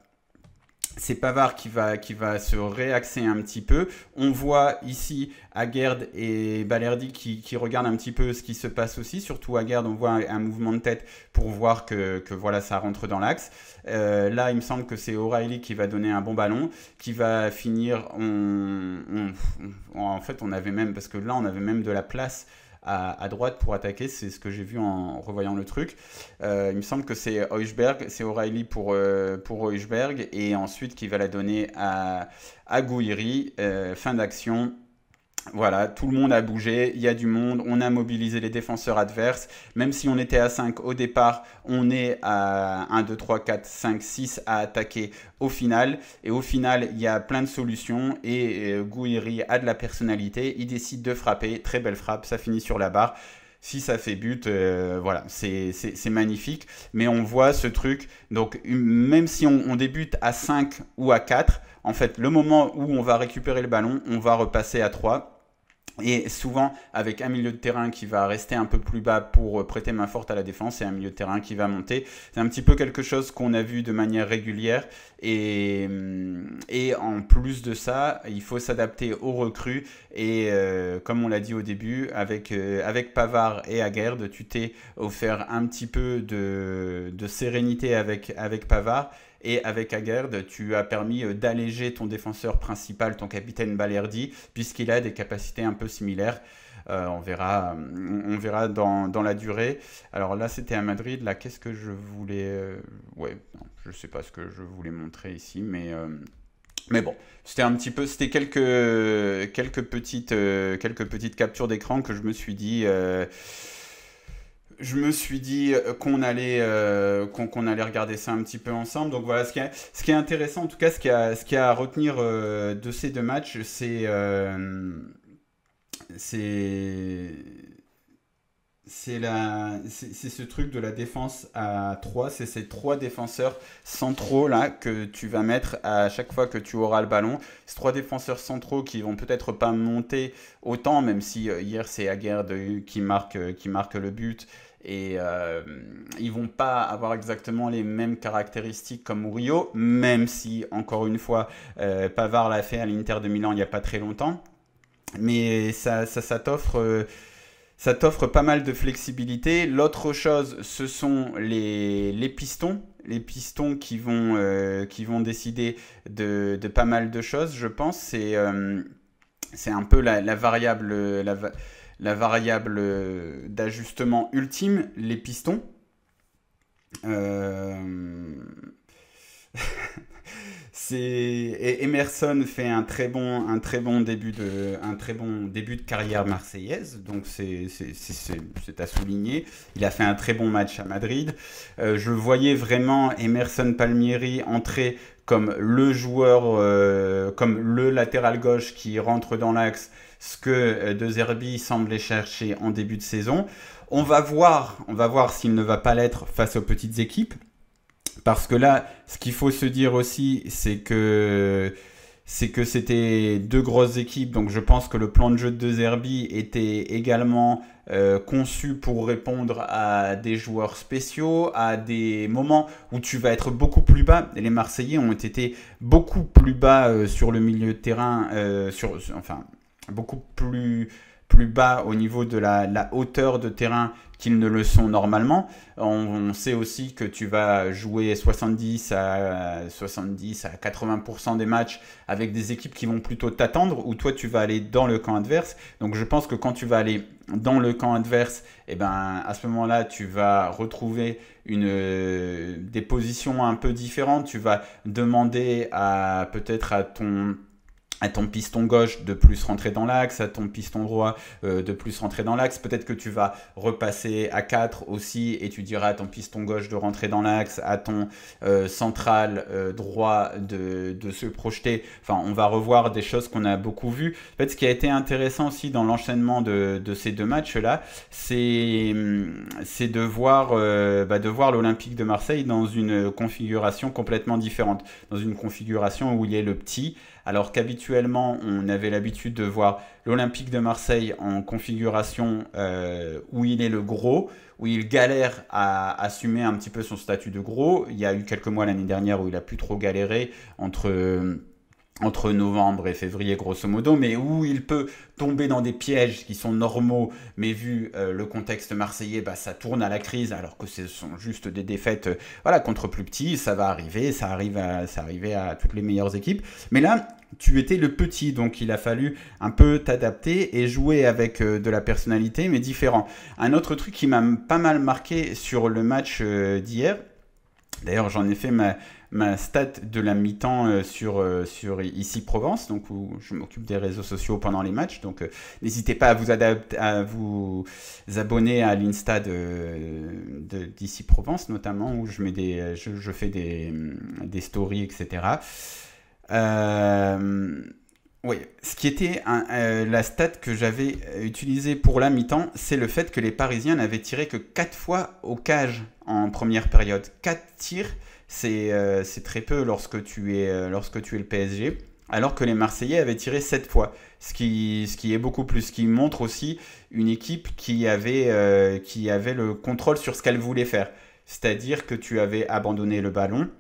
c'est Pavard qui va se réaxer un petit peu. On voit ici Aguerd et Balerdi qui regardent un petit peu ce qui se passe aussi. Surtout Aguerd, on voit un mouvement de tête pour voir que voilà, ça rentre dans l'axe. Là, il me semble que c'est O'Reilly qui va donner un bon ballon, qui va finir. En fait, on avait même, parce que là, on avait même de la place à droite pour attaquer, c'est ce que j'ai vu en revoyant le truc. Il me semble que c'est Højbjerg, c'est O'Reilly pour Højbjerg, et ensuite qui va la donner à Gouiri, fin d'action. Voilà, tout le monde a bougé, il y a du monde, on a mobilisé les défenseurs adverses. Même si on était à 5 au départ, on est à 1, 2, 3, 4, 5, 6 à attaquer au final. Et au final, il y a plein de solutions et Gouiri a de la personnalité. Il décide de frapper, très belle frappe, ça finit sur la barre. Si ça fait but, voilà, c'est magnifique. Mais on voit ce truc, donc même si on débute à 5 ou à 4, en fait, le moment où on va récupérer le ballon, on va repasser à 3. Et souvent, avec un milieu de terrain qui va rester un peu plus bas pour prêter main forte à la défense et un milieu de terrain qui va monter. C'est un petit peu quelque chose qu'on a vu de manière régulière. Et en plus de ça, il faut s'adapter aux recrues. Et comme on l'a dit au début, avec Pavard et Aguerd, tu t'es offert un petit peu de sérénité avec Pavard. Et avec Aguerd, tu as permis d'alléger ton défenseur principal, ton capitaine Balerdi, puisqu'il a des capacités un peu similaires. On verra dans la durée. Alors là, c'était à Madrid. Là, qu'est-ce que je voulais... ouais, non, je ne sais pas ce que je voulais montrer ici, mais bon, c'était un petit peu... C'était quelques petites captures d'écran que je me suis dit... qu'on allait regarder ça un petit peu ensemble. Donc voilà, ce qui est intéressant, en tout cas, ce qui a à retenir de ces deux matchs, c'est ce truc de la défense à 3, c'est ces trois défenseurs centraux là que tu vas mettre à chaque fois que tu auras le ballon. Ces trois défenseurs centraux qui vont peut-être pas monter autant, même si hier c'est Aguerd qui marque le but. Et ils vont pas avoir exactement les mêmes caractéristiques comme Murillo, même si, encore une fois, Pavard l'a fait à l'Inter de Milan il n'y a pas très longtemps. Mais ça t'offre pas mal de flexibilité. L'autre chose, ce sont les pistons. Les pistons qui vont décider de pas mal de choses, je pense. C'est un peu la variable, la variable d'ajustement ultime, les pistons. Euh, Emerson fait un très bon début de carrière marseillaise, donc c'est à souligner. Il a fait un très bon match à Madrid. Je voyais vraiment Emerson Palmieri entrer comme le joueur, comme le latéral gauche qui rentre dans l'axe, ce que De Zerbi semblait chercher en début de saison. On va voir s'il ne va pas l'être face aux petites équipes. Parce que là, ce qu'il faut se dire aussi, c'est que c'était deux grosses équipes. Donc je pense que le plan de jeu de Zerbi était également conçu pour répondre à des joueurs spéciaux, à des moments où tu vas être beaucoup plus bas. Et les Marseillais ont été beaucoup plus bas sur le milieu de terrain, enfin beaucoup plus bas au niveau de la hauteur de terrain qu'ils ne le sont normalement. On sait aussi que tu vas jouer 70 à 80% des matchs avec des équipes qui vont plutôt t'attendre, ou toi tu vas aller dans le camp adverse. Donc je pense que quand tu vas aller dans le camp adverse, eh ben, à ce moment-là, tu vas retrouver des positions un peu différentes. Tu vas demander peut-être à ton piston gauche de plus rentrer dans l'axe, à ton piston droit de plus rentrer dans l'axe. Peut-être que tu vas repasser à 4 aussi et tu diras à ton piston gauche de rentrer dans l'axe, à ton central droit de se projeter. Enfin, on va revoir des choses qu'on a beaucoup vues. En fait, ce qui a été intéressant aussi dans l'enchaînement de ces deux matchs-là, c'est de voir l'Olympique de Marseille dans une configuration complètement différente. Dans une configuration où il y a le petit alors qu'habituellement, on avait l'habitude de voir l'Olympique de Marseille en configuration où il est le gros, où il galère à assumer un petit peu son statut de gros. Il y a eu quelques mois l'année dernière où il a plus trop galéré entre novembre et février grosso modo, mais où il peut tomber dans des pièges qui sont normaux, mais vu le contexte marseillais, bah, ça tourne à la crise, alors que ce sont juste des défaites voilà, contre plus petits, ça va arriver, ça arrivait à toutes les meilleures équipes. Mais là, tu étais le petit, donc il a fallu un peu t'adapter et jouer avec de la personnalité, mais différent. Un autre truc qui m'a pas mal marqué sur le match d'hier, d'ailleurs j'en ai fait ma stat de la mi-temps sur Ici Provence, donc où je m'occupe des réseaux sociaux pendant les matchs. Donc n'hésitez pas à vous abonner à l'Insta d'Ici Provence, notamment où je fais des stories, etc. Oui, ce qui était la stat que j'avais utilisée pour la mi-temps, c'est le fait que les Parisiens n'avaient tiré que 4 fois au cage en première période. 4 tirs, c'est très peu lorsque tu es le PSG, alors que les Marseillais avaient tiré 7 fois, ce qui est beaucoup plus, ce qui montre aussi une équipe qui avait le contrôle sur ce qu'elle voulait faire. C'est-à-dire que tu avais abandonné le ballon.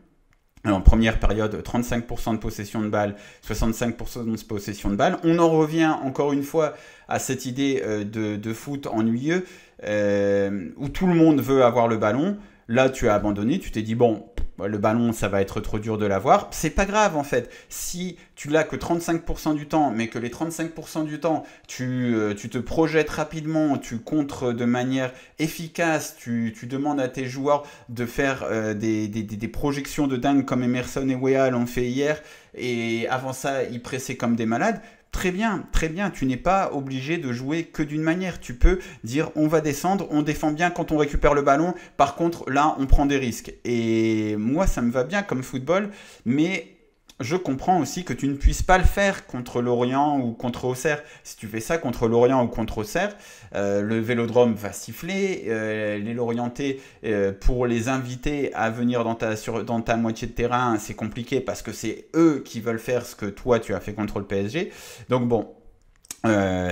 En première période, 35% de possession de balle, 65% de possession de balle. On en revient encore une fois à cette idée de foot ennuyeux où tout le monde veut avoir le ballon. Là, tu as abandonné, tu t'es dit, bon, le ballon, ça va être trop dur de l'avoir. C'est pas grave en fait. Si tu l'as que 35% du temps, mais que les 35% du temps, tu te projettes rapidement, tu contres de manière efficace, tu demandes à tes joueurs de faire des projections de dingue comme Emerson et Weah l'ont fait hier, et avant ça, ils pressaient comme des malades. Très bien, très bien. Tu n'es pas obligé de jouer que d'une manière. Tu peux dire on va descendre, on défend bien quand on récupère le ballon. Par contre, là, on prend des risques. Et moi, ça me va bien comme football, mais je comprends aussi que tu ne puisses pas le faire contre Lorient ou contre Auxerre. Si tu fais ça contre Lorient ou contre Auxerre, le Vélodrome va siffler. Les Lorientais, pour les inviter à venir dans ta moitié de terrain, c'est compliqué parce que c'est eux qui veulent faire ce que toi tu as fait contre le PSG. Donc bon,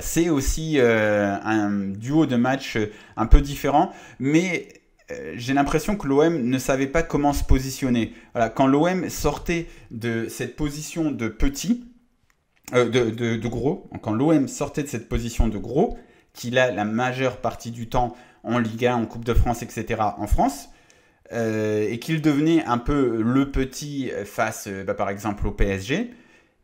c'est aussi un duo de matchs un peu différent, mais j'ai l'impression que l'OM ne savait pas comment se positionner. Voilà, quand l'OM sortait de cette position de petit, de gros, quand l'OM sortait de cette position de gros, qu'il a la majeure partie du temps en Liga, en Coupe de France, etc., en France, et qu'il devenait un peu le petit face, par exemple, au PSG,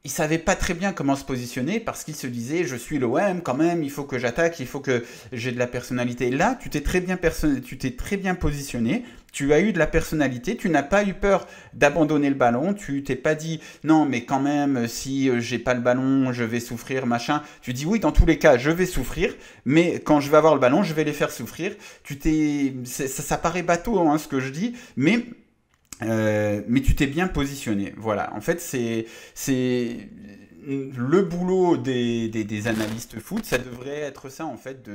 il savait pas très bien comment se positionner parce qu'il se disait je suis l'OM quand même, il faut que j'attaque, il faut que j'ai de la personnalité. Là, tu t'es très bien positionné, tu as eu de la personnalité, tu n'as pas eu peur d'abandonner le ballon, tu t'es pas dit non mais quand même si j'ai pas le ballon je vais souffrir machin. Tu dis oui dans tous les cas je vais souffrir, mais quand je vais avoir le ballon je vais les faire souffrir. Ça paraît bateau hein, ce que je dis, mais tu t'es bien positionné. Voilà, en fait, c'est le boulot des analystes foot, ça devrait être ça, en fait,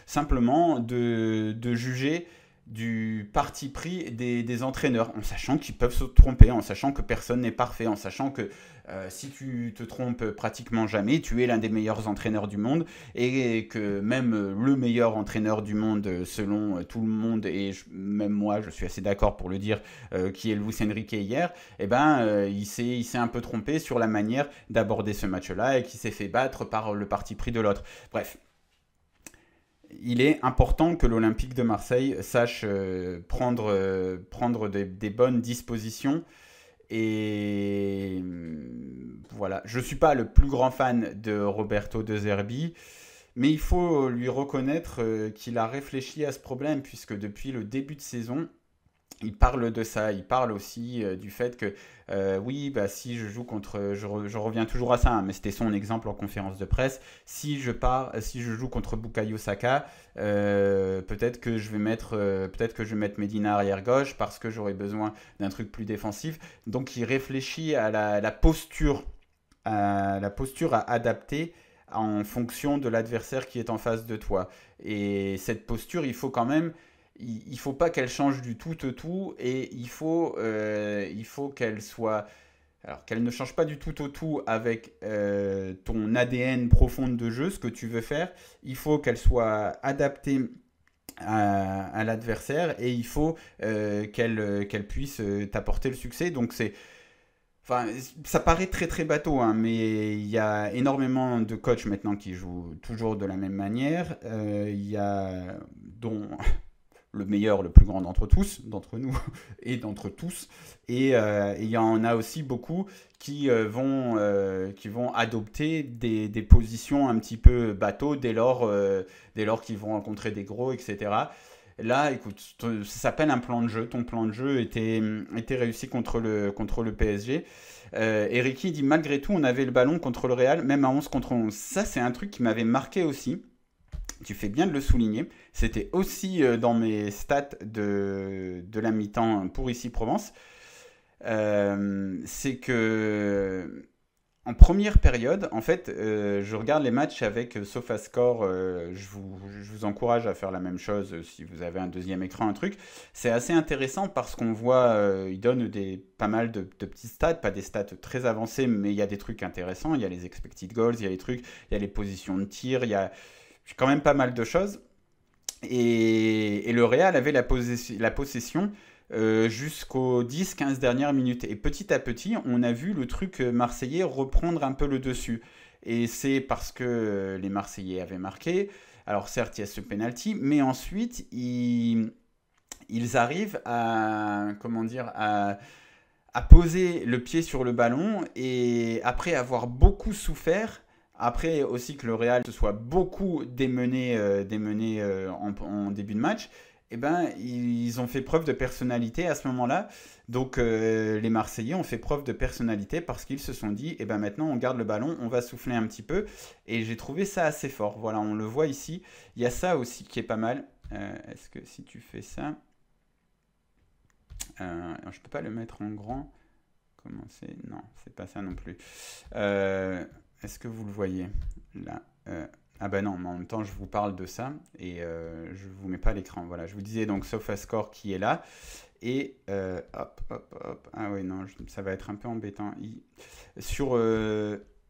simplement de juger du parti pris des entraîneurs, en sachant qu'ils peuvent se tromper, en sachant que personne n'est parfait, en sachant que si tu te trompes pratiquement jamais, tu es l'un des meilleurs entraîneurs du monde et que même le meilleur entraîneur du monde, selon tout le monde, et même moi, je suis assez d'accord pour le dire, qui est Luis Enrique hier, eh ben, il s'est un peu trompé sur la manière d'aborder ce match-là et qui s'est fait battre par le parti pris de l'autre. Bref. Il est important que l'Olympique de Marseille sache prendre des bonnes dispositions. Et voilà, je ne suis pas le plus grand fan de Roberto De Zerbi, mais il faut lui reconnaître qu'il a réfléchi à ce problème, puisque depuis le début de saison, il parle de ça, il parle aussi du fait que oui, bah, si je joue contre, je reviens toujours à ça, hein, mais c'était son exemple en conférence de presse, si je joue contre Bukayo Saka, peut-être que je vais mettre Medina arrière gauche parce que j'aurai besoin d'un truc plus défensif. Donc il réfléchit à la posture, à adapter en fonction de l'adversaire qui est en face de toi. Et cette posture, il ne faut pas qu'elle change du tout au tout et il faut qu'elle soit alors qu'elle ne change pas du tout au tout avec ton ADN profonde de jeu, ce que tu veux faire. Il faut qu'elle soit adaptée à l'adversaire et il faut qu'elle puisse t'apporter le succès. Donc enfin, ça paraît très très bateau, hein, mais il y a énormément de coachs maintenant qui jouent toujours de la même manière. Il y a dont le meilleur, le plus grand d'entre tous, d'entre nous et d'entre tous. Et il y en a aussi beaucoup qui vont adopter des positions un petit peu bateau dès lors qu'ils vont rencontrer des gros, etc. Là, écoute, ça s'appelle un plan de jeu. Ton plan de jeu était réussi contre le PSG. Et Ricky dit, malgré tout, on avait le ballon contre le Real, même à 11 contre 11. Ça, c'est un truc qui m'avait marqué aussi. Tu fais bien de le souligner. C'était aussi dans mes stats de la mi-temps pour ici Provence. C'est que en première période, en fait, je regarde les matchs avec SofaScore. Je vous encourage à faire la même chose si vous avez un deuxième écran, un truc. C'est assez intéressant parce qu'on voit, il donne pas mal de petits stats, pas des stats très avancés, mais il y a des trucs intéressants. Il y a les expected goals, il y a les trucs, il y a les positions de tir, il y a quand même pas mal de choses. Et le Real avait la possession jusqu'aux 10-15 dernières minutes. Et petit à petit, on a vu le truc marseillais reprendre un peu le dessus. Et c'est parce que les Marseillais avaient marqué. Alors certes, il y a ce penalty, mais ensuite, ils arrivent comment dire, à poser le pied sur le ballon. Et après avoir beaucoup souffert, après aussi que le Real se soit beaucoup démené en début de match, eh ben, ils ont fait preuve de personnalité à ce moment-là. Donc les Marseillais ont fait preuve de personnalité parce qu'ils se sont dit, eh ben, maintenant on garde le ballon, on va souffler un petit peu. Et j'ai trouvé ça assez fort. Voilà, on le voit ici. Il y a ça aussi qui est pas mal. Est-ce que si tu fais ça... je peux pas le mettre en grand. Comment c'est? Non, c'est pas ça non plus. Est-ce que vous le voyez là? Ah ben non, mais en même temps je vous parle de ça et je vous mets pas l'écran. Voilà, je vous disais donc SofaScore qui est là et hop hop hop. Ah oui non, ça va être un peu embêtant.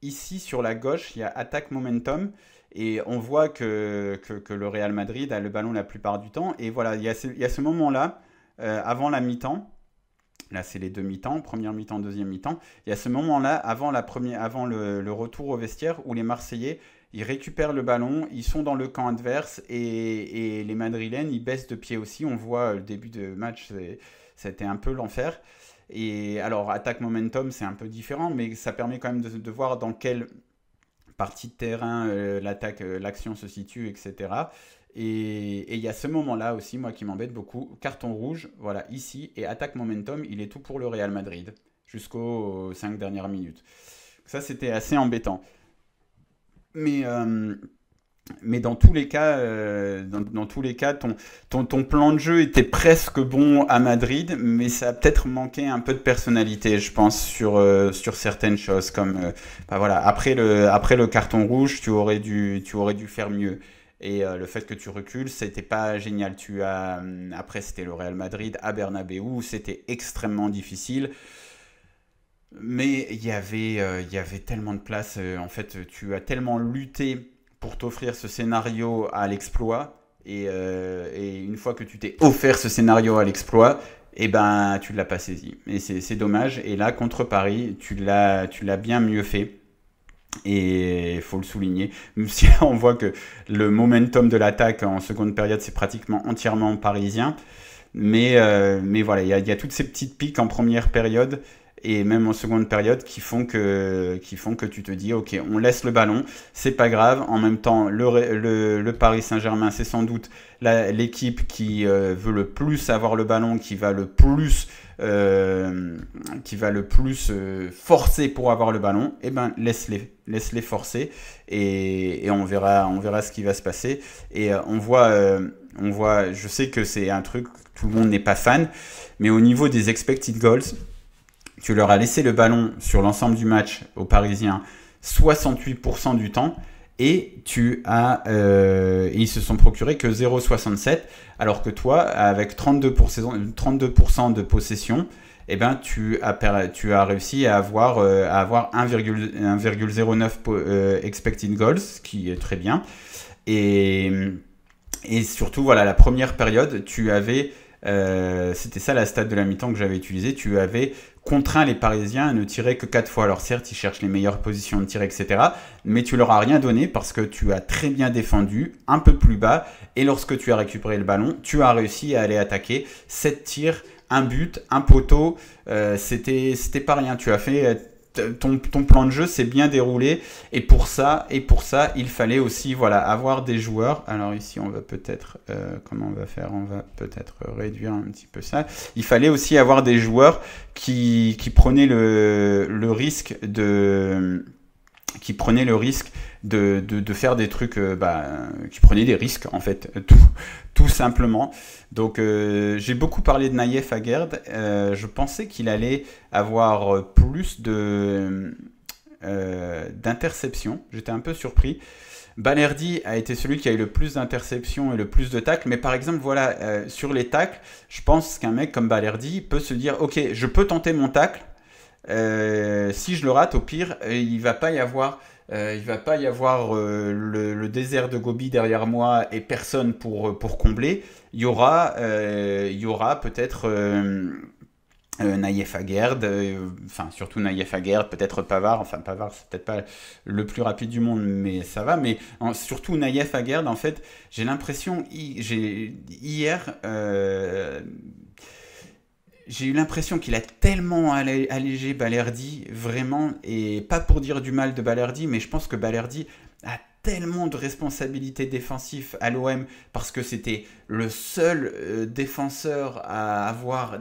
Ici sur la gauche il y a Attack Momentum et on voit que le Real Madrid a le ballon la plupart du temps et voilà il y a ce moment là avant la mi-temps. Là, c'est les deux mi-temps, première mi-temps, deuxième mi-temps. Il y a ce moment-là, avant le retour au vestiaire, où les Marseillais, ils récupèrent le ballon, ils sont dans le camp adverse, et les Madrilènes, ils baissent de pied aussi. On voit le début de match, c'était un peu l'enfer. Et alors, attaque momentum, c'est un peu différent, mais ça permet quand même de voir dans quelle partie de terrain l'action se situe, etc. Et il y a ce moment-là aussi, moi, qui m'embête beaucoup. Carton rouge, voilà, ici. Et attaque momentum, il est tout pour le Real Madrid. Jusqu'aux 5 dernières minutes. Ça, c'était assez embêtant. Mais dans tous les cas, dans tous les cas ton plan de jeu était presque bon à Madrid, mais ça a peut-être manqué un peu de personnalité, je pense, sur certaines choses. Comme, bah voilà, après le carton rouge, tu aurais dû faire mieux. Et le fait que tu recules, c'était pas génial. Après, c'était le Real Madrid à Bernabeu, c'était extrêmement difficile. Mais il y avait tellement de place. En fait, tu as tellement lutté pour t'offrir ce scénario à l'exploit. Et une fois que tu t'es offert ce scénario à l'exploit, eh ben, tu ne l'as pas saisi. Et c'est dommage. Et là, contre Paris, tu l'as bien mieux fait. Et il faut le souligner, même si on voit que le momentum de l'attaque en seconde période, c'est pratiquement entièrement parisien. Mais voilà, il y a toutes ces petites piques en première période et même en seconde période qui font que tu te dis, ok, on laisse le ballon, c'est pas grave. En même temps, le Paris Saint-Germain, c'est sans doute l'équipe qui veut le plus avoir le ballon, qui va le plus forcer pour avoir le ballon. Eh ben, laisse-les forcer et on verra ce qui va se passer. Et on voit, je sais que c'est un truc, tout le monde n'est pas fan, mais au niveau des expected goals, tu leur as laissé le ballon sur l'ensemble du match aux Parisiens 68% du temps et ils se sont procurés que 0,67, alors que toi, avec 32% de possession, eh ben, tu as réussi à avoir 1,09 expected goals, ce qui est très bien. Et, et surtout, voilà, la première période, c'était ça la stat de la mi-temps que j'avais utilisée, tu avais contraint les Parisiens à ne tirer que 4 fois. Alors certes, ils cherchent les meilleures positions de tir, etc. Mais tu leur as rien donné parce que tu as très bien défendu, un peu plus bas. Et lorsque tu as récupéré le ballon, tu as réussi à aller attaquer. 7 tirs, un but, un poteau. C'était pas rien. Tu as fait... Ton plan de jeu s'est bien déroulé et pour ça, il fallait aussi avoir des joueurs. Alors ici, on va peut-être, comment on va faire? On va peut-être réduire un petit peu ça. Il fallait aussi avoir des joueurs qui prenaient le risque de faire des trucs, qui prenaient des risques en fait, tout simplement. Donc j'ai beaucoup parlé de Naïef Aguerd. Je pensais qu'il allait avoir plus d'interceptions. J'étais un peu surpris. Balerdi a été celui qui a eu le plus d'interceptions et le plus de tacles. Mais par exemple, sur les tacles, je pense qu'un mec comme Balerdi peut se dire, ok, je peux tenter mon tacle. Si je le rate, au pire, il va pas y avoir le désert de Gobi derrière moi et personne pour combler. Il y aura peut-être Naïef Aguerd, surtout Naïef Aguerd, peut-être Pavard. Enfin, Pavard, c'est peut-être pas le plus rapide du monde, mais ça va. Mais surtout Naïef Aguerd, en fait, j'ai l'impression, j'ai eu l'impression qu'il a tellement allégé Balerdi, vraiment, et pas pour dire du mal de Balerdi, mais je pense que Balerdi a tellement de responsabilités défensives à l'OM parce que c'était le seul défenseur à avoir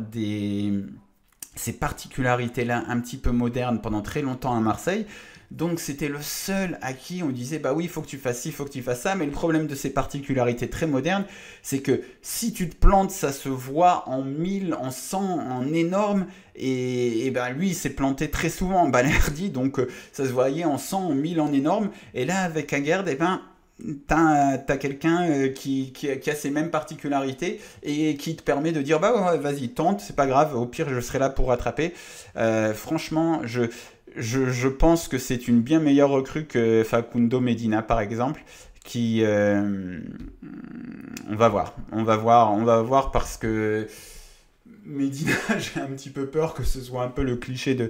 ces particularités-là un petit peu modernes pendant très longtemps à Marseille. Donc c'était le seul à qui on disait bah oui, il faut que tu fasses ci, il faut que tu fasses ça. Mais le problème de ces particularités très modernes, c'est que si tu te plantes, ça se voit en 1000, en 100, en énorme. Et ben lui, il s'est planté très souvent en Balerdi, donc ça se voyait en 100, en 1000, en énorme. Et là, avec Aguerd, eh ben, t'as quelqu'un qui a ces mêmes particularités et qui te permet de dire bah ouais, vas-y, tente, c'est pas grave, au pire, je serai là pour rattraper. Franchement, je pense que c'est une bien meilleure recrue que Facundo Medina, par exemple, qui... on va voir parce que Medina, j'ai un petit peu peur que ce soit un peu le cliché de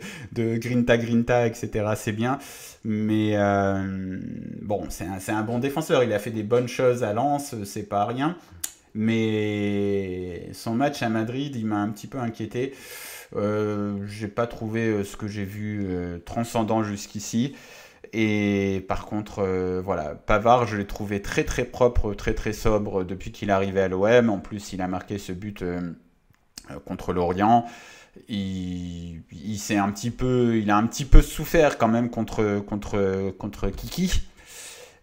Grinta, etc. C'est bien, mais bon, c'est un bon défenseur. Il a fait des bonnes choses à Lens, c'est pas rien. Mais son match à Madrid, il m'a un petit peu inquiété. J'ai pas trouvé ce que j'ai vu transcendant jusqu'ici. Et par contre, Pavard, je l'ai trouvé très très propre, très très sobre depuis qu'il est arrivé à l'OM. En plus, il a marqué ce but contre l'Orient. Il a un petit peu souffert quand même contre Kiki.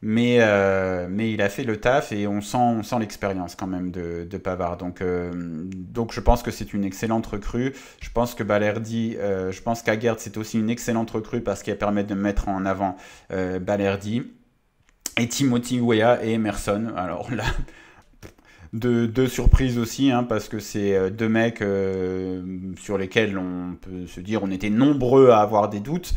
Mais il a fait le taf et on sent l'expérience quand même de Pavard. Donc je pense que c'est une excellente recrue. Je pense que Balerdi, je pense qu'Aguerd c'est aussi une excellente recrue parce qu'elle permet de mettre en avant Balerdi. Et Timothy Weah et Emerson. Alors là, deux surprises aussi, hein, parce que c'est deux mecs sur lesquels on peut se dire on était nombreux à avoir des doutes.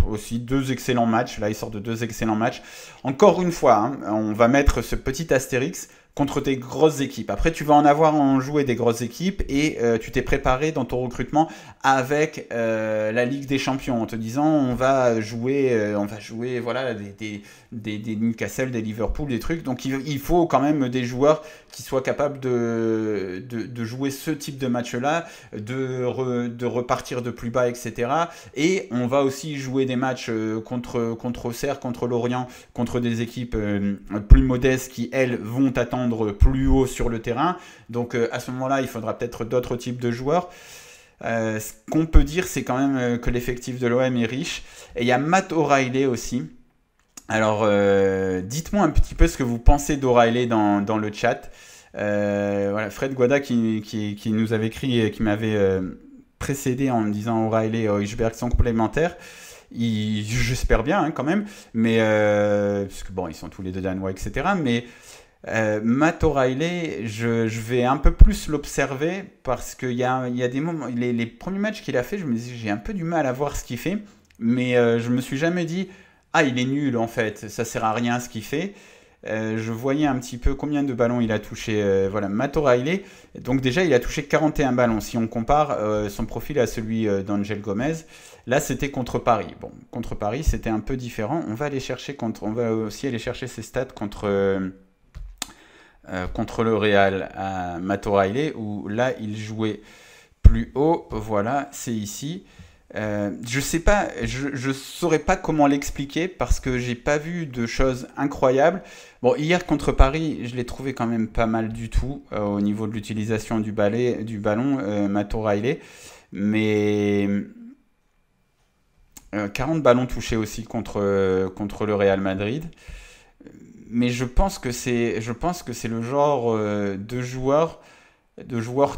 Aussi deux excellents matchs, là ils sortent de deux excellents matchs. Encore une fois, hein, on va mettre ce petit astérix contre des grosses équipes. Après, tu vas en avoir en jouer des grosses équipes et tu t'es préparé dans ton recrutement avec la Ligue des Champions en te disant on va jouer voilà, des Newcastle, des Liverpool, des trucs. Donc il faut quand même des joueurs qui soient capables de jouer ce type de match-là, de repartir de plus bas, etc. Et on va aussi jouer des matchs contre Auxerre, contre Lorient, contre des équipes plus modestes qui, elles, vont attendre plus haut sur le terrain. Donc à ce moment-là, il faudra peut-être d'autres types de joueurs. Ce qu'on peut dire, c'est quand même que l'effectif de l'OM est riche. Et il y a Matt O'Reilly aussi. Alors, dites-moi un petit peu ce que vous pensez d'O'Reilly dans le chat. Voilà, Fred Guada qui nous avait écrit et qui m'avait précédé en me disant O'Reilly et Højbjerg sont complémentaires. J'espère bien hein, quand même, mais parce que bon, ils sont tous les deux danois, etc. Mais Matt O'Reilly, je vais un peu plus l'observer parce qu'il y a des moments, les premiers matchs qu'il a fait, je me dis j'ai un peu du mal à voir ce qu'il fait, mais je me suis jamais dit ah il est nul en fait, ça sert à rien ce qu'il fait. Je voyais un petit peu combien de ballons il a touché. Voilà, Matt O'Reilly. Donc déjà, il a touché 41 ballons. Si on compare son profil à celui d'Angel Gomez, là, c'était contre Paris. Bon, contre Paris, c'était un peu différent. On va aussi aller chercher ses stats contre le Real à Matt O'Reilly, où là, il jouait plus haut. Voilà, c'est ici. Je sais pas, je saurais pas comment l'expliquer parce que j'ai pas vu de choses incroyables. Bon, hier contre Paris, je l'ai trouvé quand même pas mal du tout au niveau de l'utilisation du ballon, Matt O'Reilly. Mais 40 ballons touchés aussi contre le Real Madrid. Mais je pense que c'est le genre de joueurs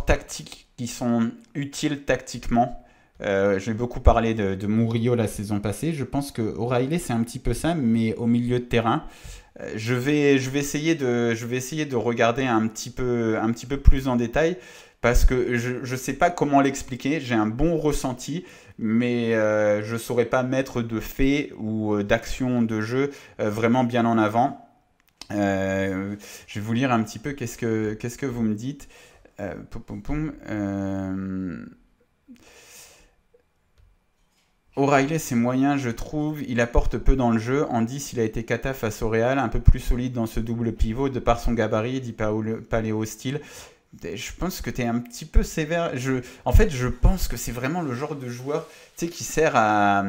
tactiques qui sont utiles tactiquement. J'ai beaucoup parlé de Murillo la saison passée. Je pense que O'Reilly c'est un petit peu ça, mais au milieu de terrain. Je vais essayer de regarder un petit peu plus en détail parce que je ne sais pas comment l'expliquer. J'ai un bon ressenti, mais je ne saurais pas mettre de faits ou d'actions de jeu vraiment bien en avant. Je vais vous lire un petit peu qu'est-ce que vous me dites. Poum, poum, poum, O'Reilly, c'est moyen, je trouve. Il apporte peu dans le jeu. En 10, il a été cata face au Real, un peu plus solide dans ce double pivot de par son gabarit, dit Paléo Style. Je pense que tu es un petit peu sévère. En fait, je pense que c'est vraiment le genre de joueur tu sais, qui sert à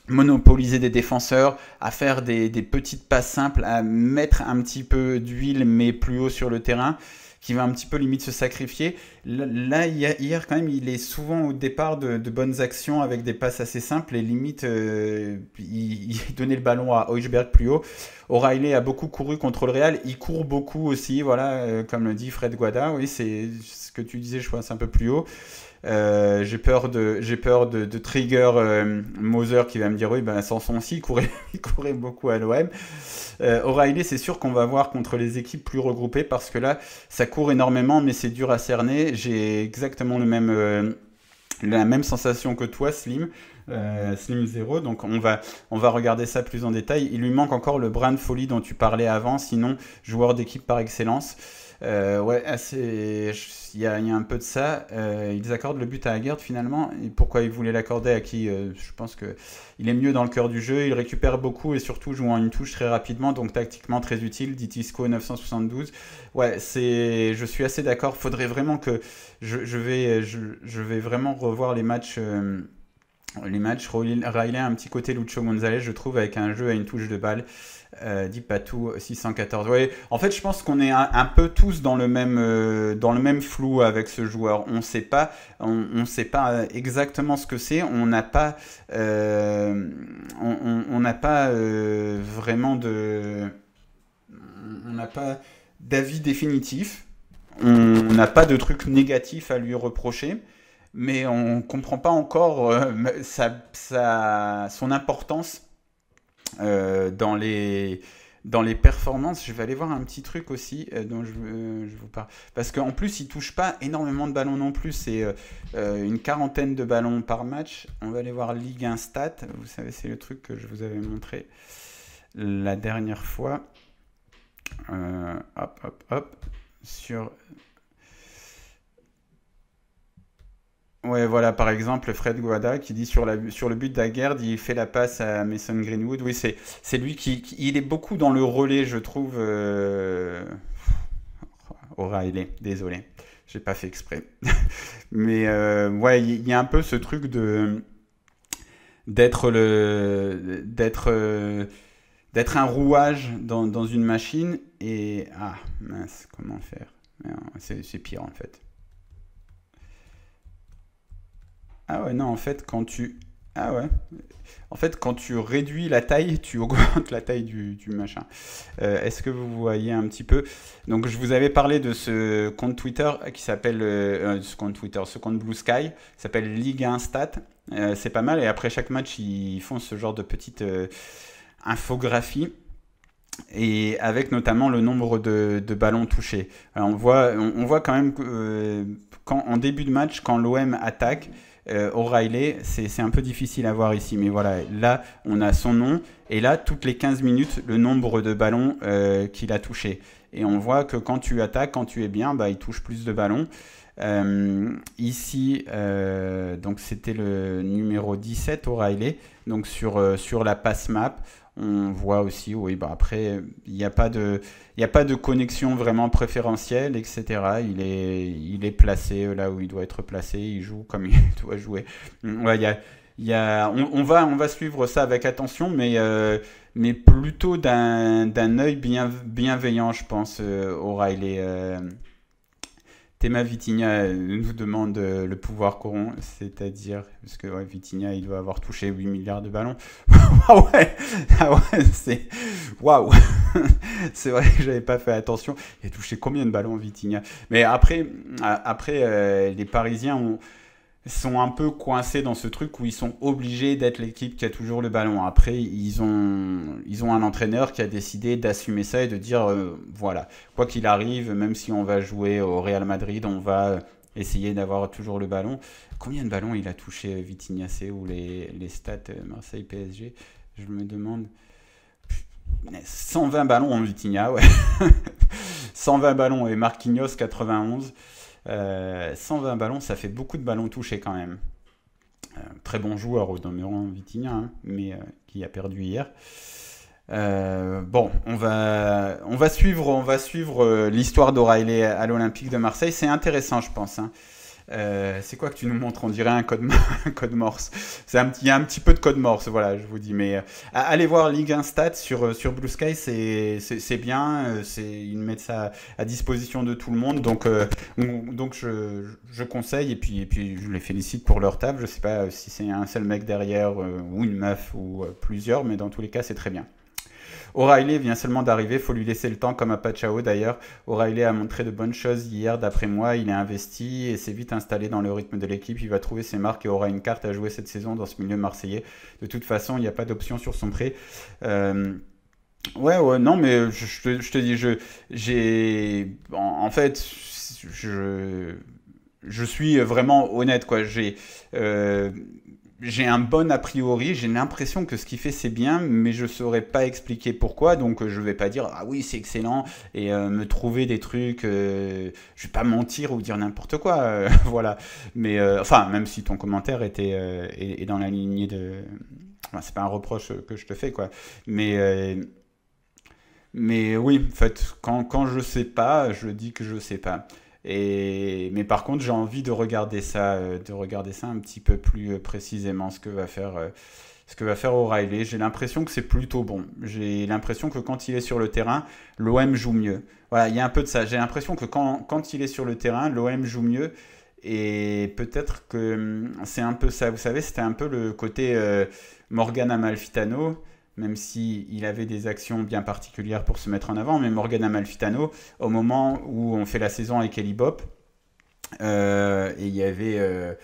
monopoliser des défenseurs, à faire des petites passes simples, à mettre un petit peu d'huile mais plus haut sur le terrain, qui va un petit peu limite se sacrifier. Là, hier quand même, il est souvent au départ de bonnes actions avec des passes assez simples et limite, il donnait le ballon à Højbjerg plus haut. O'Reilly a beaucoup couru contre le Real, il court beaucoup aussi, voilà, comme le dit Fred Guada, oui, c'est ce que tu disais, je pense, un peu plus haut. J'ai peur de trigger Moser qui va me dire oui ben Sanson aussi il courait beaucoup à l'OM. O'Reilly c'est sûr qu'on va voir contre les équipes plus regroupées parce que là ça court énormément mais c'est dur à cerner. J'ai exactement la même sensation que toi Slim. Slim 0, donc on va regarder ça plus en détail. Il lui manque encore le brin de folie dont tu parlais avant, sinon joueur d'équipe par excellence. Ouais, il y a un peu de ça. Ils accordent le but à Haggard finalement. Et pourquoi ils voulaient l'accorder à qui je pense que il est mieux dans le cœur du jeu. Il récupère beaucoup et surtout joue en une touche très rapidement, donc tactiquement très utile. Dit Isco 972. Ouais, je suis assez d'accord. Faudrait vraiment que je vais vraiment revoir les matchs. Riley a un petit côté Lucho Gonzalez, je trouve, avec un jeu à une touche de balle. Dit Patou 614. Ouais, en fait, je pense qu'on est un peu tous dans le même flou avec ce joueur. On sait pas exactement ce que c'est. On n'a pas vraiment on n'a pas d'avis définitif. On n'a pas de truc négatif à lui reprocher mais on ne comprend pas encore son importance dans les performances. Je vais aller voir un petit truc aussi dont je vous parle. Parce qu'en plus, il ne touche pas énormément de ballons non plus. C'est une quarantaine de ballons par match. On va aller voir Ligue 1 Stats. Vous savez, c'est le truc que je vous avais montré la dernière fois. Hop, hop, hop. Ouais, voilà, par exemple, Fred Guada qui dit sur le but d'Aguerd, il fait la passe à Mason Greenwood. Oui, c'est lui il est beaucoup dans le relais, je trouve. O'Reilly, désolé, j'ai pas fait exprès. Mais ouais, il y a un peu ce truc d'être d'être un rouage dans une machine et ah mince, comment faire? C'est pire en fait. Ah ouais, non, en fait, quand tu Ah ouais. En fait, quand tu réduis la taille, tu augmentes la taille du machin. Est-ce que vous voyez un petit peu? Donc, je vous avais parlé de ce compte Twitter qui s'appelle, ce compte Twitter, ce compte Blue Sky, qui s'appelle Ligue 1 Stat. C'est pas mal. Et après chaque match, ils font ce genre de petite infographie. Et avec notamment le nombre de ballons touchés. Alors on voit quand même que, en début de match, quand l'OM attaque, O'Reilly, c'est un peu difficile à voir ici, mais voilà, là on a son nom, et là toutes les 15 minutes, le nombre de ballons qu'il a touché. Et on voit que quand tu attaques, quand tu es bien, bah, il touche plus de ballons. Ici, donc c'était le numéro 17, O'Reilly, donc sur la passe map. On voit aussi, oui, bah après, il y a pas de connexion vraiment préférentielle, etc. Il est placé là où il doit être placé, il joue comme il doit jouer. Ouais, on va suivre ça avec attention, mais plutôt d'un œil bienveillant, je pense, O'Reilly. Théma Vitinha nous demande le pouvoir corrompt, c'est-à-dire, parce que ouais, Vitinha, il doit avoir touché 8 milliards de ballons. Ah ouais, ah ouais, c'est... Waouh. C'est vrai que j'avais pas fait attention. Il a touché combien de ballons, Vitinha? Mais après les Parisiens sont un peu coincés dans ce truc où ils sont obligés d'être l'équipe qui a toujours le ballon. Après, ils ont un entraîneur qui a décidé d'assumer ça et de dire, voilà, quoi qu'il arrive, même si on va jouer au Real Madrid, on va essayer d'avoir toujours le ballon. Combien de ballons il a touché Vitinha? C'est où les stats Marseille-PSG? Je me demande. 120 ballons en Vitinha, ouais. 120 ballons et Marquinhos 91. 120 ballons, ça fait beaucoup de ballons touchés quand même. Très bon joueur au demeurant Vitinha, hein, mais qui a perdu hier. Bon, on va suivre l'histoire d'O'Reilly à l'Olympique de Marseille. C'est intéressant, je pense, hein. C'est quoi que tu nous montres? On dirait un code, un code Morse. Il y a un petit peu de code Morse, voilà, je vous dis. Mais allez voir Ligue 1 Stats sur Blue Sky, c'est bien. Ils mettent ça à disposition de tout le monde. Donc je conseille. Et puis, je les félicite pour leur table. Je sais pas si c'est un seul mec derrière ou une meuf ou plusieurs, mais dans tous les cas, c'est très bien. O'Reilly vient seulement d'arriver, faut lui laisser le temps comme à Pachao d'ailleurs. O'Reilly a montré de bonnes choses hier d'après moi, il est investi et s'est vite installé dans le rythme de l'équipe, il va trouver ses marques et aura une carte à jouer cette saison dans ce milieu marseillais. De toute façon, il n'y a pas d'option sur son prêt. Euh, ouais, non, mais je te dis, en fait, je, je suis vraiment honnête, quoi. Euh, j'ai un bon a priori, j'ai l'impression que ce qu'il fait c'est bien, mais je saurais pas expliquer pourquoi, donc je vais pas dire ah oui c'est excellent et me trouver des trucs, je vais pas mentir ou dire n'importe quoi, voilà. Mais enfin, même si ton commentaire est dans la lignée de, enfin, c'est pas un reproche que je te fais quoi, mais mais oui, en fait, quand je sais pas, je dis que je sais pas. Mais par contre, j'ai envie de regarder ça un petit peu plus précisément, ce que va faire O'Reilly. J'ai l'impression que c'est plutôt bon. J'ai l'impression que quand il est sur le terrain, l'OM joue mieux. Voilà, il y a un peu de ça. J'ai l'impression que quand il est sur le terrain, l'OM joue mieux. Et peut-être que c'est un peu ça. Vous savez, c'était un peu le côté Morgan Amalfitano, même si il avait des actions bien particulières pour se mettre en avant, mais Morgan Amalfitano, au moment où on fait la saison avec Elibop, et il y avait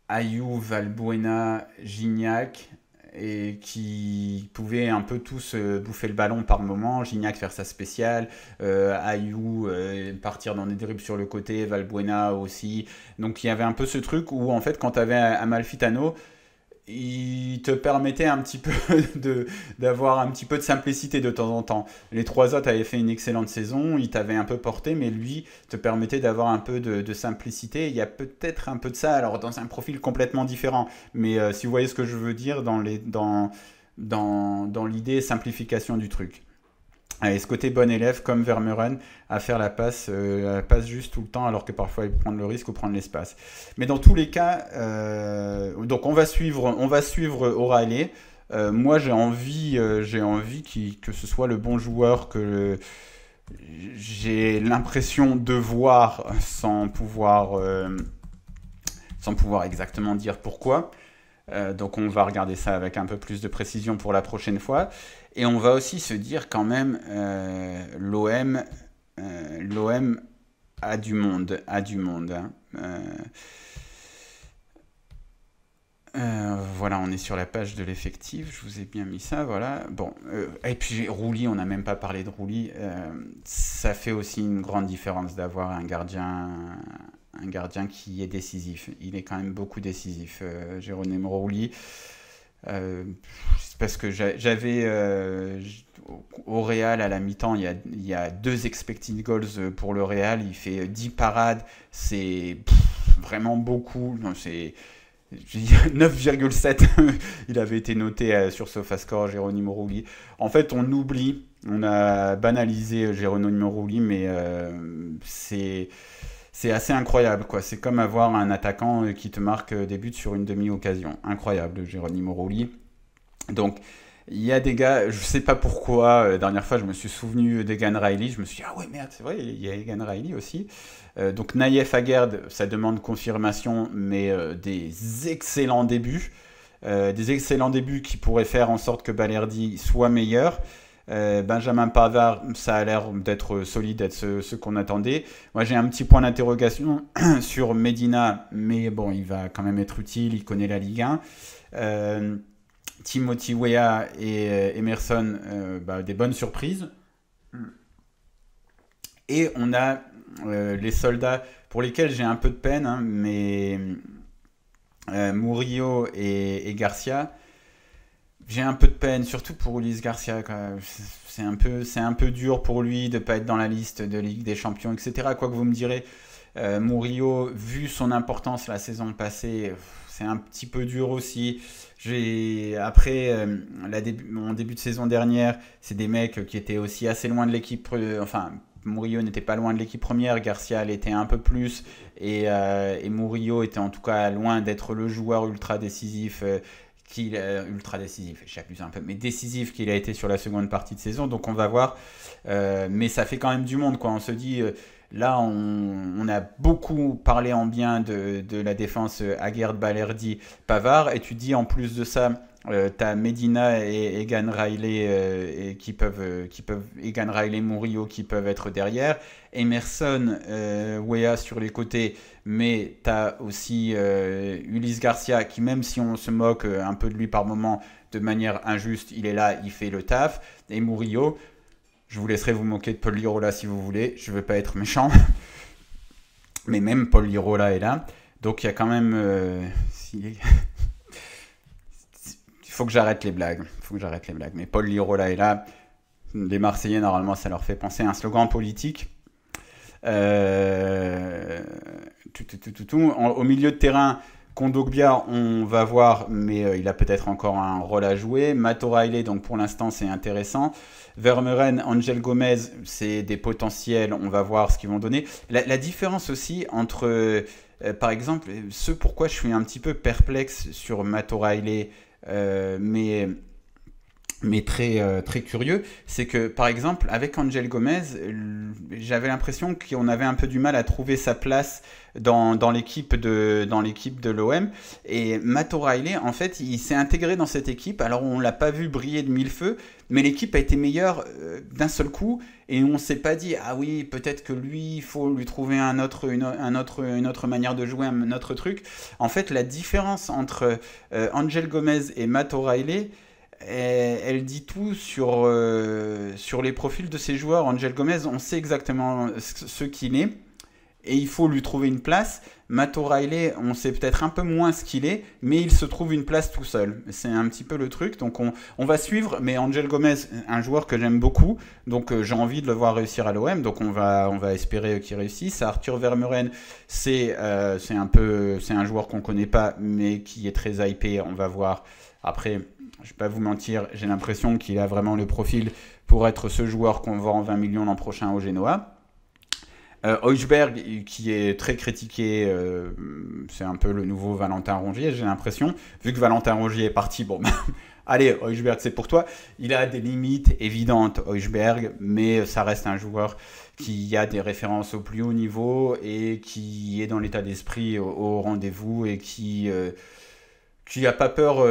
Ayou, Valbuena, Gignac, et qui pouvaient un peu tous bouffer le ballon par moment. Gignac faire sa spéciale, Ayou partir dans des dribbles sur le côté, Valbuena aussi. Donc il y avait un peu ce truc où en fait quand tu avais Amalfitano, il te permettait un petit peu d'avoir un petit peu de simplicité de temps en temps. Les trois autres avaient fait une excellente saison, il t'avait un peu porté, mais lui te permettait d'avoir un peu de simplicité. Il y a peut-être un peu de ça, alors dans un profil complètement différent, mais si vous voyez ce que je veux dire dans l'idée simplification du truc. Et ce côté bon élève comme Vermeuren à faire la passe juste tout le temps alors que parfois il peut prendre le risque ou prendre l'espace. Mais dans tous les cas, donc on va suivre O'Reilly. Moi j'ai envie que ce soit le bon joueur que j'ai l'impression de voir sans pouvoir exactement dire pourquoi. Donc on va regarder ça avec un peu plus de précision pour la prochaine fois. Et on va aussi se dire quand même, l'OM a du monde, a du monde, hein. Voilà, on est sur la page de l'effectif, je vous ai bien mis ça, voilà. Bon, et puis Rouli, on n'a même pas parlé de Rouli. Ça fait aussi une grande différence d'avoir un gardien qui est décisif. Il est quand même beaucoup décisif, Jérôme Rouli. Euh, c'est parce que au Real à la mi-temps, il y a 2 expected goals pour le Real. Il fait 10 parades, c'est vraiment beaucoup. Non, c'est 9,7. Il avait été noté sur SofaScore, Geronimo Rulli. En fait, on a banalisé Geronimo Rulli, mais c'est assez incroyable, quoi. C'est comme avoir un attaquant qui te marque des buts sur une demi-occasion. Incroyable, Geronimo Rulli. Donc, il y a des gars, je sais pas pourquoi, la dernière fois, je me suis souvenu d'Egan Riley. Je me suis dit, ah ouais, merde, c'est vrai, il y a Egan Riley aussi. Donc, Naïef Aguerd, ça demande confirmation, mais des excellents débuts. Des excellents débuts qui pourraient faire en sorte que Balerdi soit meilleur. Benjamin Pavard, ça a l'air d'être solide, d'être ce qu'on attendait. Moi, j'ai un petit point d'interrogation sur Medina, mais bon, il va quand même être utile, il connaît la Ligue 1. Timothy Weah et Emerson, des bonnes surprises. Et on a les soldats pour lesquels j'ai un peu de peine, hein, mais Murillo et Garcia, j'ai un peu de peine, surtout pour Ulysse Garcia, quoi. C'est un peu dur pour lui de ne pas être dans la liste de Ligue des Champions, etc. Quoi que vous me direz, Murillo, vu son importance la saison passée, c'est un petit peu dur aussi. Après, mon début de saison dernière, c'est des mecs qui étaient aussi assez loin de l'équipe. Enfin, Murillo n'était pas loin de l'équipe première, Garcia l'était un peu plus, et Murillo était en tout cas loin d'être le joueur ultra décisif. Ultra décisif, j'abuse un peu, mais décisif qu'il a été sur la seconde partie de saison. Donc on va voir. Mais ça fait quand même du monde, quoi. On se dit, là, on a beaucoup parlé en bien de la défense Aguerd, Balerdi, Pavard. Et tu dis en plus de ça, tu as Medina et Egan Riley Egan Riley, Murillo qui peuvent être derrière. Emerson, Weah sur les côtés. Mais tu as aussi Ulysse Garcia qui, même si on se moque un peu de lui par moment de manière injuste, il est là, il fait le taf. Et Murillo, je vous laisserai vous moquer de Paul Lirola si vous voulez, je ne veux pas être méchant, mais même Paul Lirola est là. Donc il y a quand même... il faut que j'arrête les blagues. Mais Paul Lirola est là. Les Marseillais, normalement, ça leur fait penser à un slogan politique. Au milieu de terrain, Kondogbia, on va voir, mais il a peut-être encore un rôle à jouer. Matt O'Reilly, donc pour l'instant, c'est intéressant. Vermeuren, Angel Gomez, c'est des potentiels, on va voir ce qu'ils vont donner. La différence aussi entre, par exemple, ce pourquoi je suis un petit peu perplexe sur Matt O'Reilly, mais très, très curieux, c'est que par exemple avec Angel Gomez, j'avais l'impression qu'on avait un peu du mal à trouver sa place dans l'équipe de l'OM. Et Matt O'Reilly, en fait, il s'est intégré dans cette équipe. Alors on l'a pas vu briller de mille feux, mais l'équipe a été meilleure d'un seul coup. Et on s'est pas dit, ah oui, peut-être que lui, il faut lui trouver une autre manière de jouer, un autre truc. En fait, la différence entre Angel Gomez et Matt O'Reilly, elle dit tout sur les profils de ces joueurs. Angel Gomez, on sait exactement ce qu'il est et il faut lui trouver une place. Matt O'Reilly, on sait peut-être un peu moins ce qu'il est, mais il se trouve une place tout seul. C'est un petit peu le truc. Donc on va suivre, mais Angel Gomez, un joueur que j'aime beaucoup, donc j'ai envie de le voir réussir à l'OM, donc on va espérer qu'il réussisse. Arthur Vermeuren, c'est un joueur qu'on connaît pas, mais qui est très hypé. On va voir. Après, je vais pas vous mentir, j'ai l'impression qu'il a vraiment le profil pour être ce joueur qu'on vend en 20 millions l'an prochain au Genoa. Højbjerg, qui est très critiqué, c'est un peu le nouveau Valentin Rongier, j'ai l'impression. Vu que Valentin Rongier est parti, bon, allez, Højbjerg, c'est pour toi. Il a des limites évidentes, Højbjerg, mais ça reste un joueur qui a des références au plus haut niveau et qui est dans l'état d'esprit au rendez-vous et qui qui a pas peur.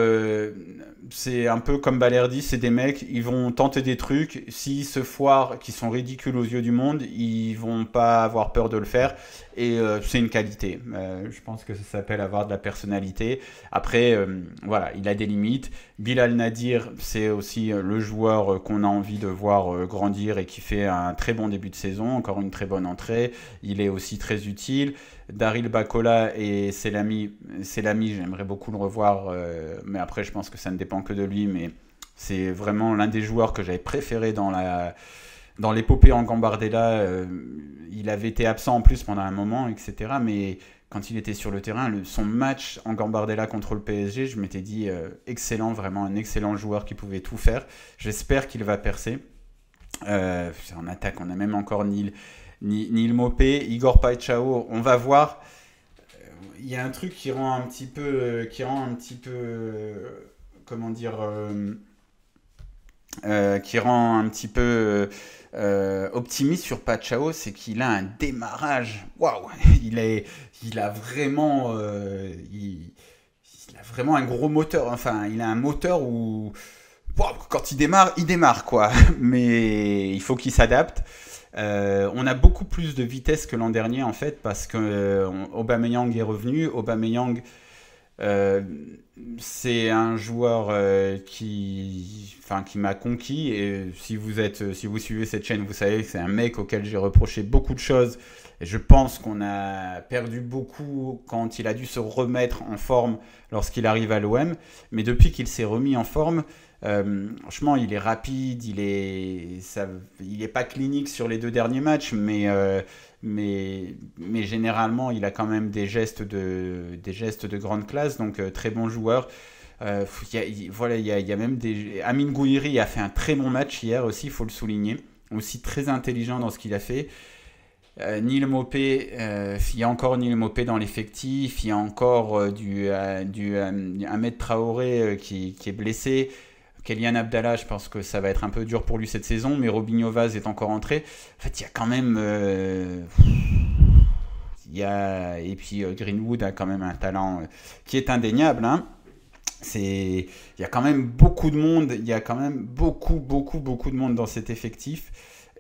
C'est un peu comme Balerdi, c'est des mecs, ils vont tenter des trucs. S'ils se foirent, qui sont ridicules aux yeux du monde, ils vont pas avoir peur de le faire. Et c'est une qualité. Je pense que ça s'appelle avoir de la personnalité. Après, voilà, il a des limites. Bilal Nadir, c'est aussi le joueur qu'on a envie de voir grandir et qui fait un très bon début de saison. Encore une très bonne entrée. Il est aussi très utile. Daryl Bakola et Selami, j'aimerais beaucoup le revoir, mais après je pense que ça ne dépend que de lui, mais c'est vraiment l'un des joueurs que j'avais préféré dans l'épopée en Gambardella. Il avait été absent en plus pendant un moment, etc. Mais quand il était sur le terrain, son match en Gambardella contre le PSG, je m'étais dit excellent, vraiment un excellent joueur qui pouvait tout faire. J'espère qu'il va percer. En attaque, on a même encore Neil Maupay, Igor Paixão, on va voir. Il y a un truc comment dire, qui rend un petit peu optimiste sur Paixão, c'est qu'il a un démarrage. Waouh, il a vraiment, il a vraiment un gros moteur. Enfin, il a un moteur où, wow, quand il démarre quoi. Mais il faut qu'il s'adapte. On a beaucoup plus de vitesse que l'an dernier en fait parce que Aubameyang est revenu. Aubameyang, euh, c'est un joueur qui m'a conquis. Et si vous suivez cette chaîne, vous savez que c'est un mec auquel j'ai reproché beaucoup de choses. Et je pense qu'on a perdu beaucoup quand il a dû se remettre en forme lorsqu'il arrive à l'OM. Mais depuis qu'il s'est remis en forme, franchement, il est rapide, il est pas clinique sur les 2 derniers matchs, mais généralement, il a quand même des gestes de grande classe, donc très bon joueur. Voilà, il y a même Amine Gouiri a fait un très bon match hier aussi, il faut le souligner, aussi très intelligent dans ce qu'il a fait. Neil Maupay, il y a encore Neil Maupay dans l'effectif, il y a encore Ahmed Traoré qui est blessé. Kélian Abdallah, je pense que ça va être un peu dur pour lui cette saison, mais Robinho Vaz est encore entré. En fait, il y a quand même. Et puis Greenwood a quand même un talent qui est indéniable. Hein. Il y a quand même beaucoup de monde, il y a quand même beaucoup, beaucoup, beaucoup de monde dans cet effectif.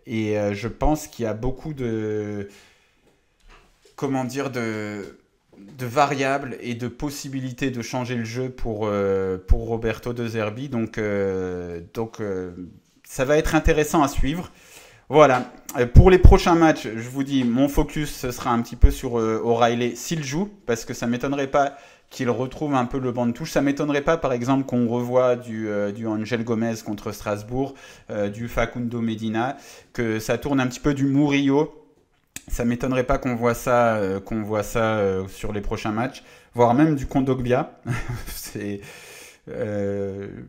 Et je pense qu'il y a beaucoup de. Comment dire de variables et de possibilités de changer le jeu pour Roberto De Zerbi. Donc, ça va être intéressant à suivre. Voilà. Pour les prochains matchs, je vous dis, mon focus ce sera un petit peu sur O'Reilly s'il joue, parce que ça ne m'étonnerait pas qu'il retrouve un peu le banc de touche. Ça ne m'étonnerait pas, par exemple, qu'on revoie du Angel Gomez contre Strasbourg, du Facundo Medina, que ça tourne un petit peu du Murillo. Ça m'étonnerait pas qu'on voit ça, sur les prochains matchs, voire même du Kondogbia.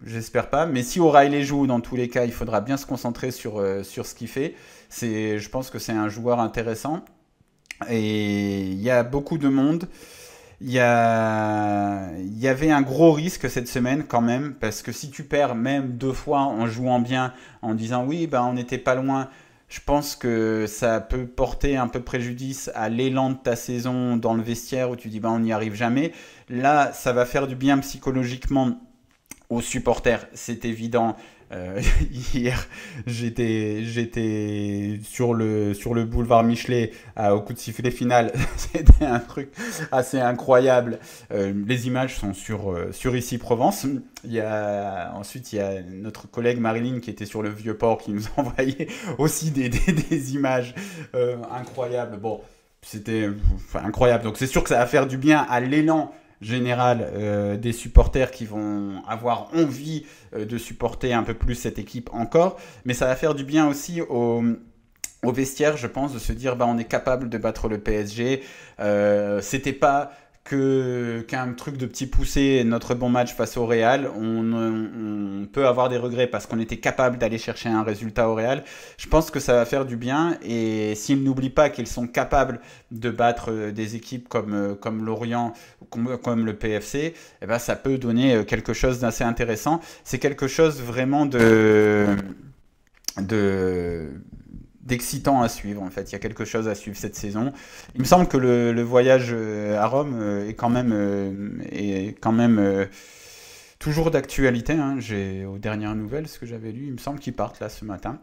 J'espère pas. Mais si O'Reilly joue, dans tous les cas, il faudra bien se concentrer sur ce qu'il fait. Je pense que c'est un joueur intéressant. Et il y a beaucoup de monde. Il y avait un gros risque cette semaine quand même, parce que si tu perds même 2 fois en jouant bien, en disant oui, ben, on n'était pas loin. Je pense que ça peut porter un peu préjudice à l'élan de ta saison dans le vestiaire où tu dis bah, on n'y arrive jamais. Là, ça va faire du bien psychologiquement aux supporters, c'est évident. Hier, j'étais sur le boulevard Michelet au coup de sifflet final. C'était un truc assez incroyable. Les images sont sur Ici Provence. Ensuite, il y a notre collègue Marilyn qui était sur le Vieux-Port qui nous envoyait aussi des images incroyables. Bon, c'était incroyable. Donc c'est sûr que ça va faire du bien à l'élan général des supporters qui vont avoir envie de supporter un peu plus cette équipe encore, mais ça va faire du bien aussi au vestiaire, je pense, de se dire bah, on est capable de battre le PSG. C'était pas qu'un truc de petit poussé, notre bon match face au Real. On peut avoir des regrets parce qu'on était capable d'aller chercher un résultat au Real. Je pense que ça va faire du bien, et s'ils n'oublient pas qu'ils sont capables de battre des équipes comme Lorient, comme le PFC, eh ben, ça peut donner quelque chose d'assez intéressant. C'est quelque chose vraiment de d'excitant à suivre. En fait, il y a quelque chose à suivre cette saison. Il me semble que le voyage à Rome est quand même toujours d'actualité. Hein. Aux dernières nouvelles, ce que j'avais lu, il me semble qu'ils partent là ce matin.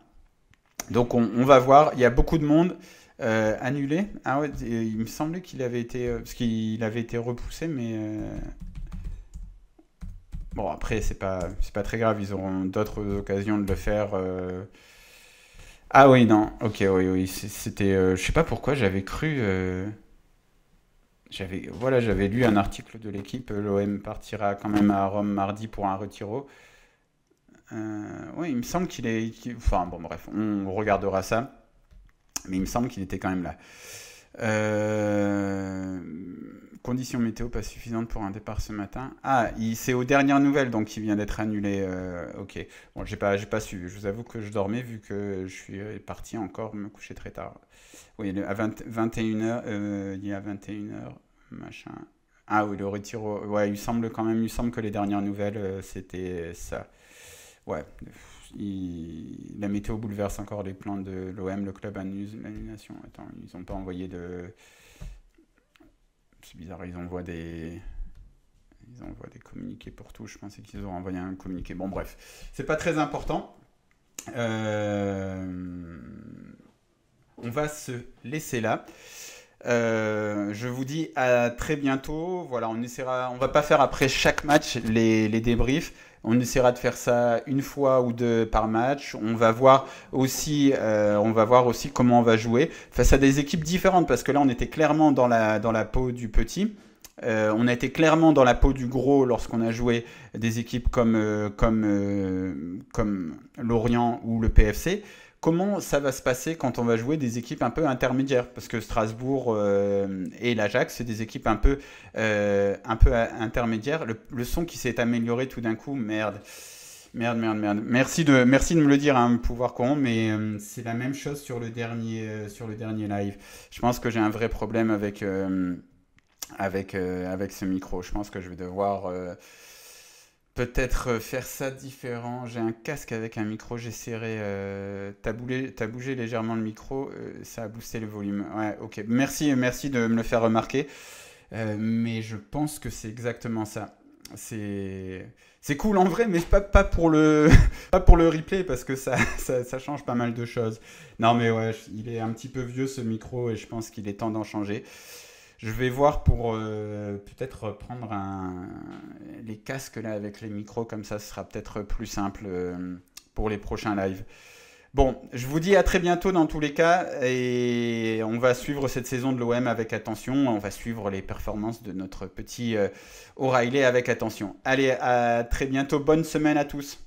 Donc on va voir. Il y a beaucoup de monde annulé. Ah ouais, il me semblait qu'il avait été parce qu'il avait été repoussé, mais bon après c'est pas très grave. Ils auront d'autres occasions de le faire. Ah oui, non, ok, oui, oui, c'était, je sais pas pourquoi j'avais cru, voilà, j'avais lu un article de l'équipe, l'OM partira quand même à Rome mardi pour un retiro. Oui, il me semble enfin bon, bref, on regardera ça, mais il me semble qu'il était quand même là. Euh, Conditions météo pas suffisantes pour un départ ce matin. Ah, c'est aux dernières nouvelles, donc il vient d'être annulé. Ok. Bon, j'ai pas suivi. Je vous avoue que je dormais vu que je suis parti encore me coucher très tard. Oui, à 21 h, il y a 21 heures, machin. Ah oui, le retire. Ouais, il semble que les dernières nouvelles, c'était ça. Ouais. La météo bouleverse encore les plans de l'OM. Le club annule l'annulation. Attends, ils n'ont pas envoyé de. C'est bizarre, ils envoient des communiqués pour tout. Je pensais qu'ils auraient envoyé un communiqué. Bon, bref, c'est pas très important. Euh, on va se laisser là. Je vous dis à très bientôt. Voilà, on va pas faire après chaque match les débriefs. On essaiera de faire ça une fois ou deux par match. On va voir aussi comment on va jouer face à des équipes différentes parce que là, on était clairement dans la peau du petit. On a été clairement dans la peau du gros lorsqu'on a joué des équipes comme Lorient ou le PFC. Comment ça va se passer quand on va jouer des équipes un peu intermédiaires? Parce que Strasbourg et l'Ajax, c'est des équipes un peu intermédiaires. Le son qui s'est amélioré tout d'un coup, merde. Merde, merde, merde. Merci de me le dire, hein, pouvoir courant, mais c'est la même chose sur le dernier live. Je pense que j'ai un vrai problème avec ce micro. Je pense que je vais devoir peut-être faire ça différent. J'ai un casque avec un micro, j'essaierai. T'as bougé légèrement le micro, ça a boosté le volume. Ouais, ok. Merci de me le faire remarquer. Mais je pense que c'est exactement ça. C'est cool en vrai, mais pas pour le, pas pour le replay parce que ça change pas mal de choses. Non, mais ouais, il est un petit peu vieux ce micro et je pense qu'il est temps d'en changer. Je vais voir pour peut-être prendre les casques là avec les micros, comme ça ce sera peut-être plus simple pour les prochains lives. Bon, je vous dis à très bientôt dans tous les cas et on va suivre cette saison de l'OM avec attention. On va suivre les performances de notre petit O'Reilly avec attention. Allez, à très bientôt. Bonne semaine à tous.